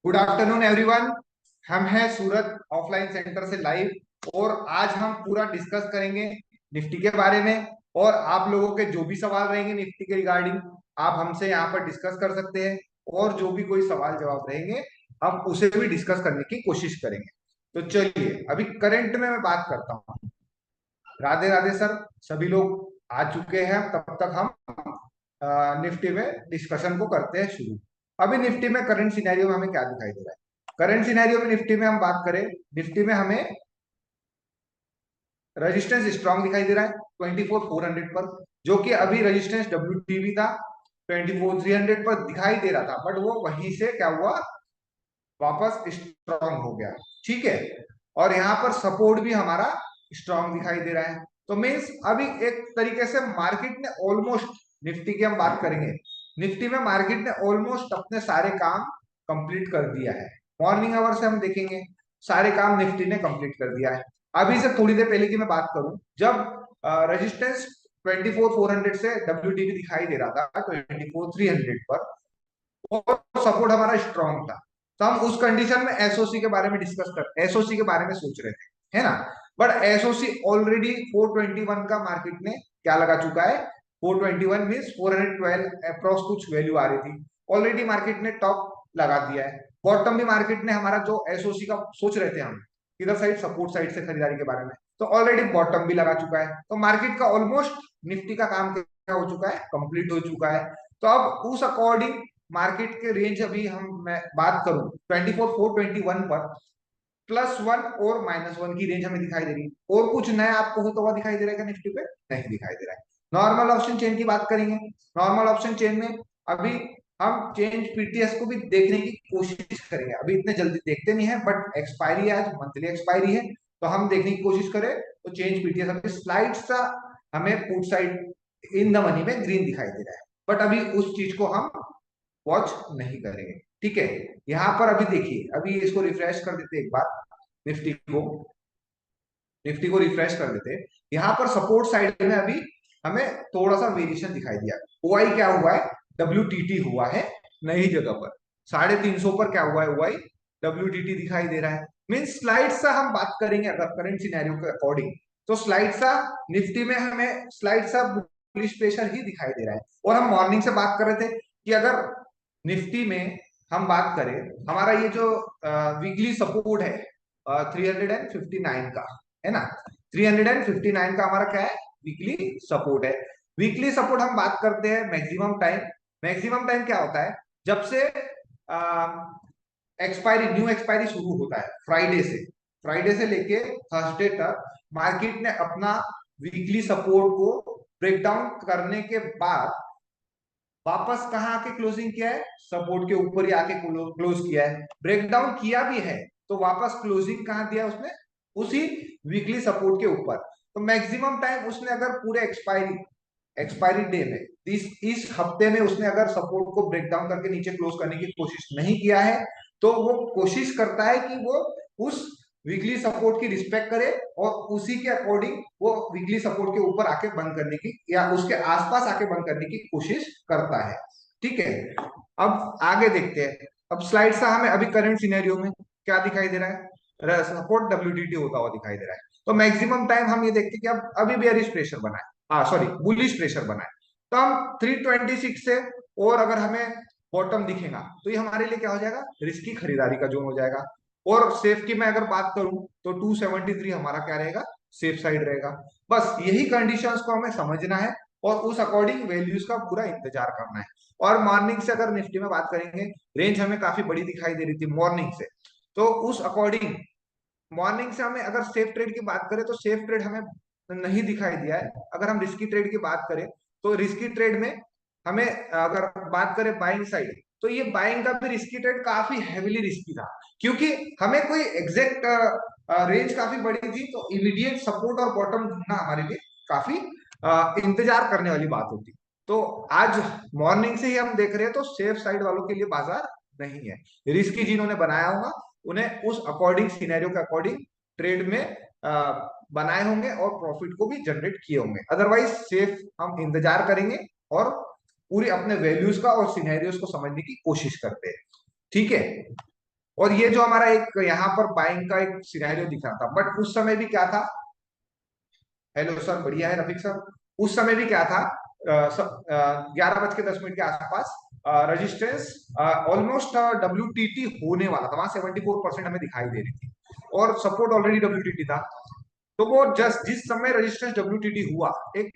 Good afternoon everyone. हम हैं सूरत offline centre से लाइव और आज हम पूरा डिस्कस करेंगे निफ्टी के बारे में। और आप लोगों के जो भी सवाल रहेंगे निफ्टी के रिगार्डिंग आप हमसे यहाँ पर डिस्कस कर सकते हैं। और जो भी कोई सवाल जवाब रहेंगे हम उसे भी डिस्कस करने की कोशिश करेंगे। तो चलिए अभी करंट में मैं बात करता हूँ। राधे राधे सर। सभी लोग आ चुके हैं, तब तक हम निफ्टी में डिस्कशन को करते हैं शुरू। अभी निफ्टी में करंट सिनेरियो में हमें क्या दिखाई दे रहा है? करंट सिनेरियो में निफ्टी में हम बात करें, निफ्टी में हमें रेजिस्टेंस स्ट्रांग दिखाई दे रहा है 24,400 पर, जो कि अभी रेजिस्टेंस डब्ल्यू था 24,300 पर दिखाई दे रहा था, बट वो वहीं से क्या हुआ, वापस स्ट्रांग हो गया। ठीक है। और यहाँ पर सपोर्ट भी हमारा स्ट्रांग दिखाई दे रहा है। तो मीन्स अभी एक तरीके से मार्केट ने ऑलमोस्ट, निफ्टी की हम बात करेंगे, निफ्टी में मार्केट ने ऑलमोस्ट अपने सारे काम कंप्लीट कर दिया है। मॉर्निंग आवर से हम देखेंगे सारे काम निफ्टी ने कंप्लीट कर दिया है। अभी से थोड़ी देर पहले की मैं बात करूं, जब रेजिस्टेंस 24,400 से डब्ल्यू दिखाई दे रहा था 24,300 पर, और सपोर्ट हमारा स्ट्रांग था, तो हम उस कंडीशन में एसओसी के बारे में डिस्कस कर, एसओसी के बारे में सोच रहे थे, है ना। बट एसओसी ऑलरेडी 421 का मार्केट ने क्या लगा चुका है, 421 मीन 412 अप्रॉक्स कुछ वैल्यू आ रही थी, ऑलरेडी मार्केट ने टॉप लगा दिया है। बॉटम भी मार्केट ने हमारा जो एसओसी का सोच रहे थे हम, इधर साइड सपोर्ट साइड से खरीदारी के बारे में, तो ऑलरेडी बॉटम भी लगा चुका है। तो मार्केट का ऑलमोस्ट निफ्टी का काम क्या हो चुका है, कंप्लीट हो चुका है। तो अब उस अकॉर्डिंग मार्केट के रेंज, अभी हम मैं बात करूं 24,421 पर, +1 और -1 की रेंज हमें दिखाई दे रही है। और कुछ नया आपको होता हुआ दिखाई दे रहा है निफ्टी पे? नहीं दिखाई दे रहा है। नॉर्मल ऑप्शन चेन की बात करेंगे। नॉर्मल ऑप्शन चेन में अभी हम चेंज पीटीएस को भी देखने की कोशिश करेंगे। अभी इतने जल्दी देखते नहीं है, बट एक्सपायरी आज मंथली एक्सपायरी है, तो हम देखने की कोशिश करें तो चेंज पीटीएस अभी स्लाइड सा हमें put side in the money में ग्रीन दिखाई दे रहा है, बट अभी उस चीज को हम वॉच नहीं करेंगे। ठीक है। यहां पर अभी देखिए, अभी इसको रिफ्रेश कर देते एक बार, निफ्टी को, निफ्टी को रिफ्रेश कर देते। यहाँ पर सपोर्ट साइड में अभी हमें थोड़ा सा वेरिएशन दिखाई दिया। ओआई क्या हुआ है, डब्ल्यू हुआ है नई जगह पर, 350 पर क्या हुआ है ओआई, डब्ल्यू दिखाई दे रहा है। मीन स्लाइड सा हम बात करेंगे अगर करंट सिनेरियो के अकॉर्डिंग, तो स्लाइड सा निफ्टी में हमें स्लाइड सा बुलिश प्रेशर ही दिखाई दे रहा है। और हम मॉर्निंग से बात कर रहे थे कि अगर निफ्टी में हम बात करें, हमारा ये जो वीकली सपोर्ट है 359 का, है ना, 359 का हमारा क्या है, वीकली सपोर्ट है। वीकली सपोर्ट हम बात करते हैं मैक्सिमम टाइम। मैक्सिमम टाइम क्या होता है, जब से एक्सपायरी, न्यू एक्सपायरी शुरू होता है फ्राइडे से, फ्राइडे से लेके थर्सडे तक मार्केट ने अपना वीकली सपोर्ट को ब्रेक डाउन करने के बाद वापस कहाँ आके क्लोजिंग किया है, सपोर्ट के ऊपर ही आके क्लोज किया है। ब्रेक डाउन किया भी है तो वापस क्लोजिंग कहाँ दिया उसने, उसी वीकली सपोर्ट के ऊपर। तो मैक्सिमम टाइम उसने अगर पूरे एक्सपायरी, एक्सपायरी डे में, इस हफ्ते में उसने अगर सपोर्ट को ब्रेक डाउन करके नीचे क्लोज करने की कोशिश नहीं किया है, तो वो कोशिश करता है कि वो उस वीकली सपोर्ट की रिस्पेक्ट करे और उसी के अकॉर्डिंग वो वीकली सपोर्ट के ऊपर आके बंद करने की या उसके आसपास आके बंद करने की कोशिश करता है। ठीक है। अब आगे देखते हैं। अब स्लाइड सा हमें अभी करंट सिनेरियो में क्या दिखाई दे रहा है, सपोर्ट डब्ल्यू होता हुआ दिखाई दे रहा है। तो मैक्सिमम टाइम हम ये देखते हैं कि अब अभी बेयरिश प्रेशर बना है, हाँ सॉरी बुलिश प्रेशर बना है। तो हम 326 से और अगर हमें बॉटम दिखेगा तो ये हमारे लिए क्या हो जाएगा, रिस्की खरीदारी का जोन हो जाएगा। और सेफ की मैं अगर बात करूं तो 273 हमारा क्या रहेगा, सेफ साइड रहेगा। बस यही कंडीशंस को हमें समझना है और उस अकॉर्डिंग वैल्यूज का पूरा इंतजार करना है। और मॉर्निंग से अगर निफ्टी में बात करेंगे, रेंज हमें काफी बड़ी दिखाई दे रही थी मॉर्निंग से, तो उस अकॉर्डिंग मॉर्निंग से हमें अगर सेफ ट्रेड की बात करें तो सेफ ट्रेड हमें नहीं दिखाई दिया है। अगर हम रिस्की ट्रेड की बात करें तो रिस्की ट्रेड में हमें, अगर बात करें बाइंग साइड, तो ये बाइंग का भी रिस्की ट्रेड काफी हेविली रिस्की था, क्योंकि हमें कोई एग्जैक्ट रेंज काफी बड़ी थी, तो इमीडिएट सपोर्ट और बॉटम ढूंढना हमारे लिए काफी इंतजार करने वाली बात होती। तो आज मॉर्निंग से ही हम देख रहे हैं तो सेफ साइड वालों के लिए बाजार नहीं है। रिस्की जिन्होंने बनाया होगा उन्हें उस अकॉर्डिंग, सिनेरियो के अकॉर्डिंग ट्रेड में बनाए होंगे और प्रॉफिट को भी जनरेट किए होंगे। अदरवाइज सेफ हम इंतजार करेंगे और पूरी अपने वैल्यूज का और सिनेरियोज को समझने की कोशिश करते हैं। ठीक है। और ये जो हमारा एक यहाँ पर बाइंग का एक सिनेरियो दिख रहा था, बट उस समय भी क्या था, हेलो सर, बढ़िया है रफीक सर। उस समय भी क्या था, 11:10 के आसपास रजिस्टेंस ऑलमोस्ट WTT होने वाला था, वहां 74% हमें दिखाई दे रही थी, और सपोर्ट ऑलरेडी WTT था। तो वो जस्ट जिस समय रजिस्टेंस WTT हुआ, एक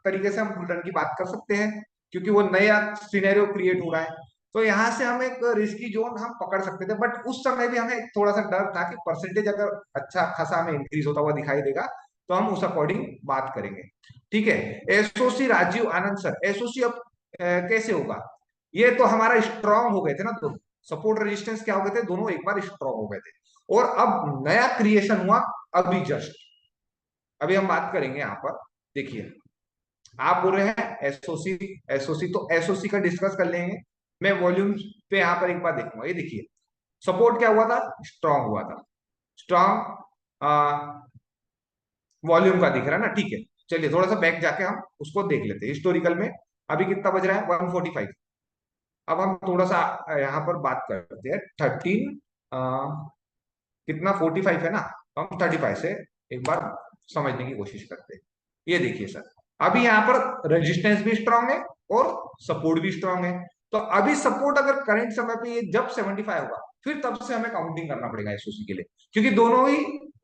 तरीके से हम बुल रन की बात कर सकते हैं, क्योंकि वो नया सिनेरियो क्रिएट हो रहा है। तो यहाँ से हम एक रिस्की जोन हम पकड़ सकते थे, बट उस समय भी हमें थोड़ा सा डर था कि परसेंटेज अगर अच्छा खासा हमें इंक्रीज होता हुआ दिखाई देगा, तो हम उस अकॉर्डिंग बात करेंगे। ठीक है। एसओसी राजीव आनंद सर, एसओसी अब कैसे होगा? ये तो हमारा स्ट्रांग हो गए थे ना दोनों, सपोर्ट रेजिस्टेंस क्या हो गए थे, दोनों एक बार स्ट्रांग हो गए थे, और अब नया क्रिएशन हुआ अभी जस्ट। अभी हम बात करेंगे यहाँ पर, देखिए आप बोल रहे हैं एसओसी, एसओसी तो एसओसी का डिस्कस कर लेंगे। मैं वॉल्यूम पे यहाँ पर एक बार देखूंगा, ये देखिए सपोर्ट क्या हुआ था, स्ट्रांग हुआ था, स्ट्रांग वॉल्यूम का दिख रहा है ना। ठीक है, चलिए थोड़ा सा बैक जाके हम उसको देख लेते हैं हिस्टोरिकल में। अभी कितना बज रहा है, 145। अब हम थोड़ा सा यहाँ पर बात करते हैं 13, कितना 45 है ना, तो हम 35 से एक बार समझने की कोशिश करते हैं। ये देखिए सर, अभी यहाँ पर रेजिस्टेंस भी स्ट्रांग है और सपोर्ट भी स्ट्रांग है। तो अभी सपोर्ट अगर करंट समय पे ये जब 75 होगा, फिर तब से हमें काउंटिंग करना पड़ेगा एसओसी के लिए, क्योंकि दोनों ही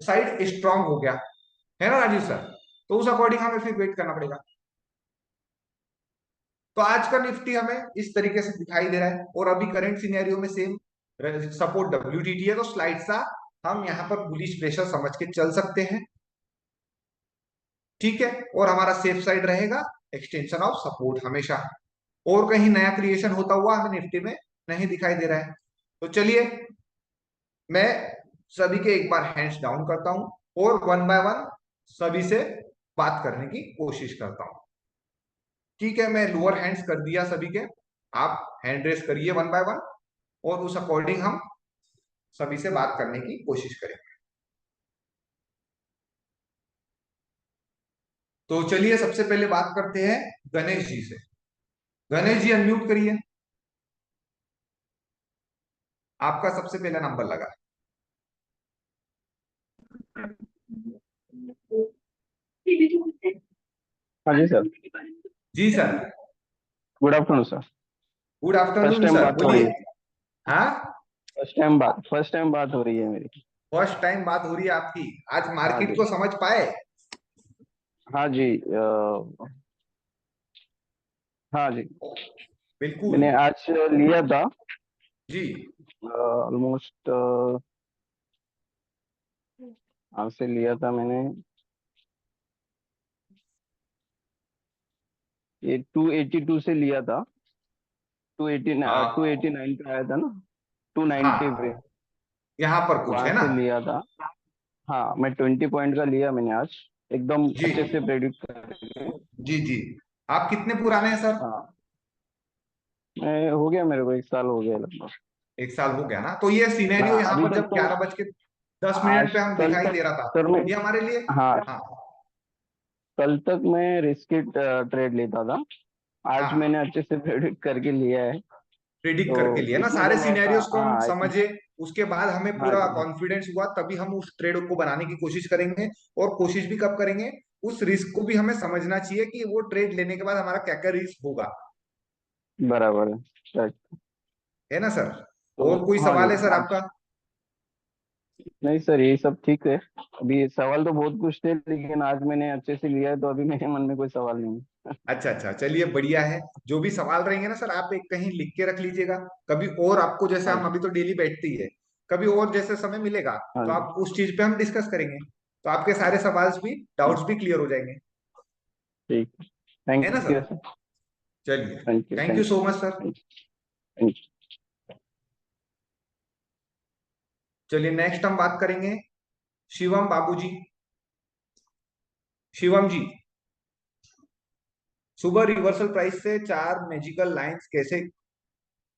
साइड स्ट्रांग हो गया है ना राजीव सर। तो उस अकॉर्डिंग हमें फिर वेट करना पड़ेगा। तो आज का निफ्टी हमें इस तरीके से दिखाई दे रहा है, और अभी करंट सिनेरियो में सेम सपोर्ट WTT है, तो स्लाइड सा हम यहाँ पर बुलिश प्रेशर समझ के चल सकते हैं। ठीक है, और हमारा सेफ साइड रहेगा एक्सटेंशन ऑफ सपोर्ट हमेशा, और कहीं नया क्रिएशन होता हुआ हमें निफ्टी में नहीं दिखाई दे रहा है। तो चलिए मैं सभी के एक बार हैंड्स डाउन करता हूं, और वन बाय वन सभी से बात करने की कोशिश करता हूं। ठीक है, मैं लोअर हैंड्स कर दिया सभी के, आप हैंड रेस करिए वन बाय वन, और उस अकॉर्डिंग हम सभी से बात करने की कोशिश करें। तो चलिए सबसे पहले बात करते हैं गणेश जी से। गणेश जी अनम्यूट करिए, आपका सबसे पहला नंबर लगा। हाँ जी सर। जी sir. Good afternoon sir. Good first afternoon time sir, बात हो रही बोलिए। है। हाँ, फर्स्ट टाइम बात हो रही है मेरी। फर्स्ट टाइम बात हो रही है आपकी, आज हाँ मार्केट जी। को समझ पाए? हाँ जी। हाँ जी। बिल्कुल। मैंने आज लिया था जी। ऑलमोस्ट, आज से लिया था मैंने। ये 282 से लिया था। 289 पे आया था ना, 290 पे। हाँ, यहाँ पर कुछ वहां है ना। से लिया था। हाँ, मैं 20 पॉइंट का लिया मैंने आज, एकदम जी अच्छे से प्रेडिक्ट करके। जी जी। आप कितने पुराने हैं सर? हाँ, मैं हो गया, मेरे को 1 साल हो गया लगभग। एक साल हो गया ना। तो ये सिनेरियो हाँ, यहाँ अभी पर तक जब तो 11:10 आज पे हम कल दिखाई तक दे रहा था, सर मैं, ये हमारे लिए, हाँ, हाँ कल तक मैं रिस्की ट्रेड लेता था। आज हाँ, मैंने अच्छे से प्रेडिक्ट करके लिया है। प्रिडिक्ट तो करके लिए ना इसमें सारे तो लॉस, सिनेरियोस को हम हाँ समझे, उसके बाद हमें हाँ पूरा जी। कॉन्फिडेंस हुआ, तभी हम उस ट्रेड को बनाने की कोशिश करेंगे। और कोशिश भी कब करेंगे, उस रिस्क को भी हमें समझना चाहिए कि वो ट्रेड लेने के बाद हमारा क्या क्या रिस्क होगा। बराबर है। राइट। है ना सर? तो और कोई हाँ सवाल जी, है सर आज आपका? नहीं सर, ये सब ठीक है। अभी सवाल तो बहुत कुछ थे, लेकिन आज मैंने अच्छे से लिया है, तो अभी मेरे मन में कोई सवाल नहीं है। अच्छा अच्छा, चलिए बढ़िया है। जो भी सवाल रहेंगे ना सर, आप एक कहीं लिख के रख लीजिएगा। कभी और आपको, जैसे हाँ हम जी। अभी तो डेली बैठते ही है, कभी और जैसे समय मिलेगा, हाँ तो जी। आप उस चीज पे हम डिस्कस करेंगे, तो आपके सारे सवाल भी, ठीक। डाउट्स भी क्लियर हो जाएंगे। ठीक। है ना थैंक सर? You sir. चलिए, thank you, thank you thank so you, much sir. Thank you, thank चलिए नेक्स्ट हम बात करेंगे शिवम बाबूजी। शिवम जी, सुबह रिवर्सल प्राइस से चार मैजिकल लाइंस कैसे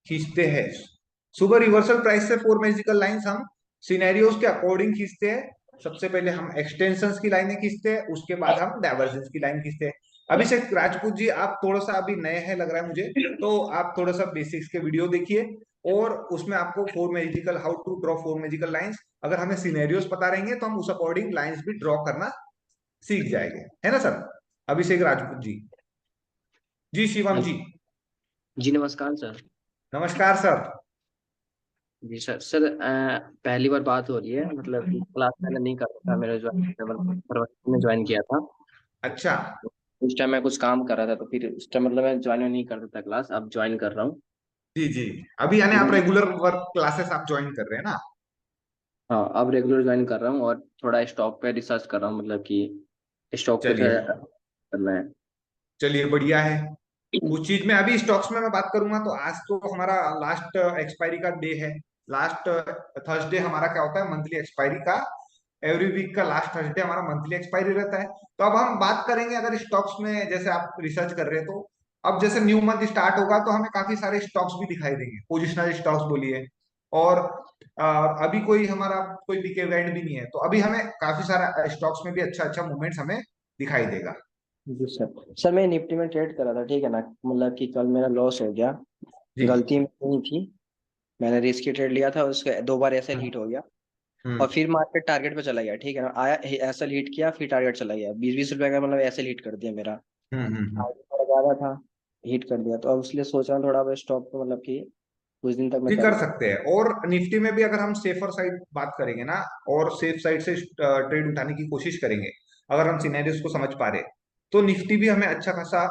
खींचते हैं? सुबह रिवर्सल प्राइस से फोर मैजिकल लाइंस हम सिनेरियोज के अकॉर्डिंग खींचते हैं। सबसे पहले हम एक्सटेंशंस की लाइनें खींचते हैं, उसके बाद हम डाइवर्जेंस की लाइन खींचते हैं। अभिषेक राजपूत जी, आप थोड़ा सा अभी नए हैं लग रहा है मुझे, तो आप थोड़ा सा बेसिक्स के वीडियो देखिए, और उसमें आपको four magical, how to draw four magical lines, अगर हमें सिनेरियोस पता रहेंगे तो हम उस अकॉर्डिंग लाइंस भी ड्रॉ करना सीख जाएंगे, है ना सर? अभिषेक राजपूत जी। जी शिवम जी। जी नमस्कार सर। नमस्कार सर। जी सर। सर पहली बार बात हो रही है, मतलब क्लास मैंने नहीं करा था, मेरे फरवरी में ज्वाइन किया था। अच्छा। उस टाइम मैं कुछ काम कर रहा था, तो फिर उस टाइम मतलब मैं ज्वाइन नहीं करता था क्लास, अब ज्वाइन कर रहा हूँ। जी जी। अभी यानी आप मैं रेगुलर वर्क क्लासेस आप ज्वाइन कर रहे हैं ना? हाँ, अब रेगुलर ज्वाइन कर रहा हूँ और थोड़ा स्टॉक पे रिसर्च कर रहा हूँ, मतलब कि स्टॉक पे चलिए। करना है। चलिए बढ़िया है। उस चीज में अभी स्टॉक्स में मैं बात करूंगा तो आज तो हमारा लास्ट एक्सपायरी का डे है। लास्ट थर्सडे हमारा क्या होता है, मंथली एक्सपायरी का। एवरी वीक का लास्ट थर्सडे हमारा मंथली एक्सपायरी रहता है। तो अब हम बात करेंगे अगर स्टॉक्स में, जैसे आप रिसर्च कर रहे हैं तो अब जैसे न्यू मंथ स्टार्ट होगा तो हमें काफी सारे स्टॉक्स भी दिखाई देंगे, पोजिशनल स्टॉक्स बोलिए। और अभी कोई हमारा कोई बिग इवेंट भी नहीं है, तो अभी हमें काफी सारा स्टॉक्स में भी अच्छा अच्छा मूवमेंट्स हमें दिखाई देगा। जी सर। सर मैं निफ्टी में ट्रेड करा था, ठीक है ना, मतलब कि कल मेरा लॉस हो गया। जी। गलती नहीं थी, मैंने रिस्की ट्रेड लिया था, उसके 2 बार ऐसे हिट हो गया। और हम्म फिर मार्केट टारगेट पे चला गया, ठीक है ना, आया ऐसा हिट किया, फिर टारगेट चला गया, 20-20 रुपए का, मतलब ऐसे हिट कर दिया मेरा। हम्म। आगे थोड़ा ज्यादा था, हिट कर दिया, तो अब इसलिए सोच रहा हूँ थोड़ा स्टॉक पे, मतलब कि कुछ दिन तक मैं जी कर करूँ। सकते हैं। और निफ्टी में भी अगर हम सेफर साइड बात करेंगे ना, और सेफ साइड से ट्रेड उठाने की कोशिश करेंगे, अगर हम सिनेरियोस को समझ पा रहे हैं, तो निफ्टी भी हमें अच्छा खासा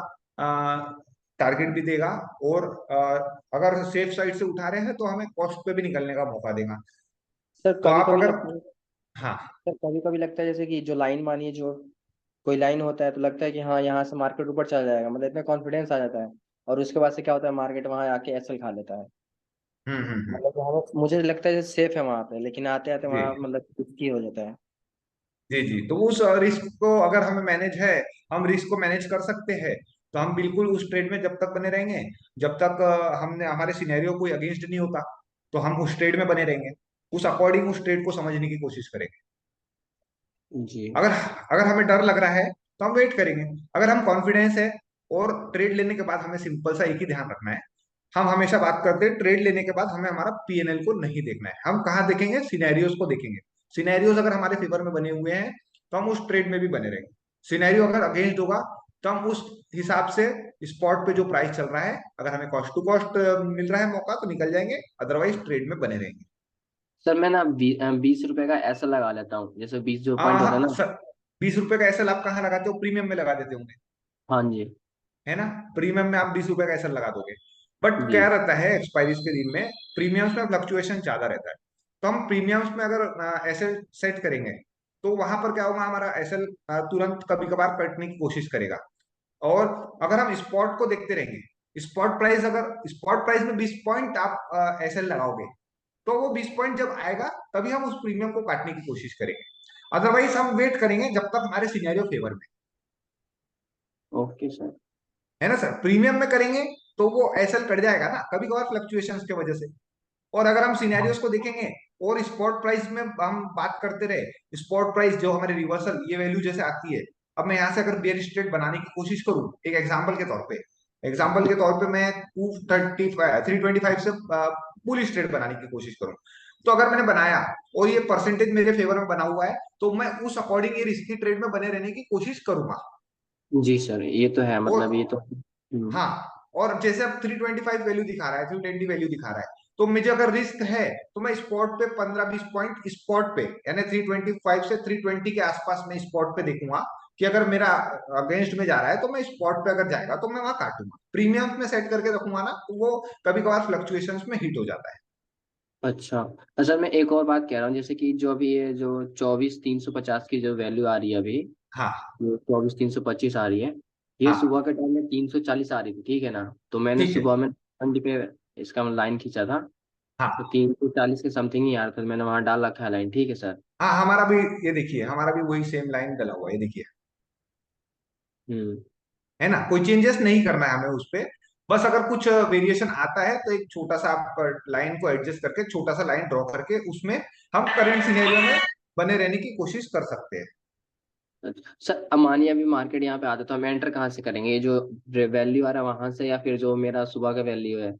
टारगेट भी देगा। और अगर सेफ साइड से उठा रहे हैं तो हमें कॉस्ट पे भी निकलने का मौका देगा। सर तो कभी आप कभी अगर, लगता है, हाँ। सर कभी कभी लगता है जैसे कि जो लाइन मानिए, जो कोई लाइन होता है तो लगता है कि हाँ यहाँ से मार्केट ऊपर चला जाएगा, मतलब इतना कॉन्फिडेंस आ जाता है। और उसके बाद से क्या होता है, मार्केट वहाँ आके एसएल खा लेता है। हम्म। मतलब कि मुझे लगता है सेफ है वहाँ पे, लेकिन आते आते जी वहाँ मतलब रिस्की हो जाता है। जी जी। तो उस रिस्क को अगर हमें मैनेज है, हम रिस्क को मैनेज कर सकते हैं, तो हम बिल्कुल उस ट्रेड में जब तक बने रहेंगे, जब तक हमने हमारे सिनेरियो कोई अगेंस्ट नहीं होता, तो हम उस ट्रेड में बने रहेंगे। उस अकॉर्डिंग उस ट्रेड को समझने की कोशिश करेंगे। जी अगर अगर हमें डर लग रहा है तो हम वेट करेंगे। अगर हम कॉन्फिडेंस है, और ट्रेड लेने के बाद हमें सिंपल सा एक ही ध्यान रखना है, हम हमेशा बात करते हैं ट्रेड लेने के बाद हमें हमारा पीएनएल को नहीं देखना है, हम कहाँ देखेंगे, सिनेरियोस को देखेंगे। सिनेरियोस अगर हमारे फेवर में बने हुए हैं तो हम उस ट्रेड में भी बने रहेंगे। सिनेरियो अगर अगेंस्ट होगा तो हम उस हिसाब से स्पॉट पे जो प्राइस चल रहा है, अगर हमें कॉस्ट टू कॉस्ट मिल रहा है मौका तो निकल जाएंगे, अदरवाइज ट्रेड में बने रहेंगे। सर मैं ना 20 रुपए का ऐसा लगा लेता हूँ, जैसे 20 जो पॉइंट होता है हाँ ना। सर। 20 रुपए का एसएल आप कहाँ लगाते हो? प्रीमियम में लगा देते होंगे, हाँ जी। है ना? प्रीमियम में आप 20 रुपए का एसएल लगा दोगे। बट जी क्या रहता है एक्सपायरीज के दिन में, प्रीमियम्स में फ्लक्चुएशन ज्यादा रहता है। तो हम प्रीमियम्स में अगर एसएल सेट करेंगे तो वहां पर क्या होगा, हमारा एसएल तुरंत कभी कभार कटने की कोशिश करेगा। और अगर हम स्पॉट को देखते रहेंगे, स्पॉट प्राइस, अगर स्पॉट प्राइस में 20 पॉइंट आप एसएल लगाओगे, तो वो 20 पॉइंट जब आएगा तभी हम उस प्रीमियम को काटने की कोशिश करेंगे। अदरवाइज हम वेट करेंगे जब तक हमारे सिनेरियो फेवर में, ओके सर। है ना सर? प्रीमियम में करेंगे तो वो एसएल कट जाएगा ना कभी कभार फ्लक्चुएशंस की वजह से। और अगर हम हाँ। सिनेरियोस को देखेंगे और स्पॉट प्राइस में हम बात करते रहे, स्पॉट प्राइस जो हमारे रिवर्सल ये वैल्यू जैसे आती है, अब मैं यहाँ से अगर बेयर स्ट्रेट बनाने की कोशिश करूं एक एग्जाम्पल के तौर पे मैं 325 से बुल स्ट्रेट बनाने की कोशिश करूं, तो अगर मैंने बनाया और ये परसेंटेज मेरे फेवर में बना हुआ है, तो मैं उस अकॉर्डिंग ये रिस्की ट्रेड में बने रहने की कोशिश करूंगा। जी सर, ये तो है, और मतलब ये तो हाँ, और जैसे अब 325 वैल्यू दिखा रहा है, 320 वैल्यू दिखा रहा है, तो मुझे अगर रिस्क है तो मैं स्पॉट पे 15-20 पॉइंट स्पॉट पे, यानी 325 से 320 के आसपास में स्पॉट पे देखूंगा कि अगर मेरा अगेंस्ट में जा रहा है तो मैं स्पॉट पे अगर जाएगा तो मैं वहां काटूंगा। प्रीमियम में सेट करके रखूंगा ना, तो वो कभी कभार फ्लक्चुएशंस में हिट हो जाता है। अच्छा। सर मैं एक और बात कह रहा हूँ, जैसे कि जो अभी ये जो 24,350 की जो वैल्यू आ रही है अभी, हाँ। जो 24,325 आ रही है, ये हाँ सुबह के टाइम में 340 आ रही थी, ठीक है ना। तो मैंने ठीक है। सुबह में ठंडी पे इसका लाइन खींचा था, तो हाँ 340 के समथिंग ही आ रहा था, तो मैंने वहां डाल रखा है लाइन, ठीक है सर। हाँ, हमारा भी ये देखिए, हमारा भी वही सेम लाइन डला हुआ है, ये देखिए, हम्म। है ना? कोई चेंजेस नहीं करना है हमें उस पे। बस अगर कुछ वेरिएशन आता है तो एक छोटा सा आप लाइन को एडजस्ट करके छोटा सा लाइन ड्रॉ करके उसमें हम करंट सिनेरियो में बने रहने की कोशिश कर सकते हैं। अच्छा सर, अब मानिए अभी मार्केट यहाँ पे आता, तो हम एंटर कहाँ से करेंगे, ये जो वैल्यू आ रहा है वहां से, या फिर जो मेरा सुबह का वैल्यू है,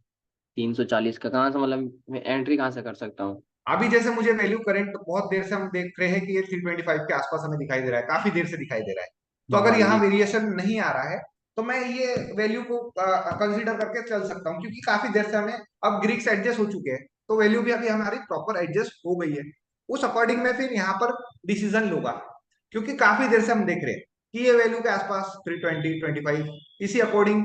340 का कहाँ से, मतलब मैं एंट्री कहाँ से कर सकता हूँ? अभी जैसे मुझे वैल्यू करंट बहुत देर से हम देख रहे हैं कि ये 325 के आसपास हमें दिखाई दे रहा है, काफी देर से दिखाई दे रहा है। तो हाँ अगर हाँ यहाँ जी। वेरिएशन नहीं आ रहा है तो मैं ये वैल्यू को कंसीडर करके चल सकता हूँ, क्योंकि काफी देर से हमें अब ग्रीक्स एडजस्ट हो चुके हैं, तो वैल्यू भी अभी हमारी प्रॉपर एडजस्ट हो गई है। उस अकॉर्डिंग में फिर यहाँ पर डिसीजन लूंगा, क्योंकि काफी देर से हम देख रहे हैं कि ये वैल्यू के आसपास 320 25 इसी अकॉर्डिंग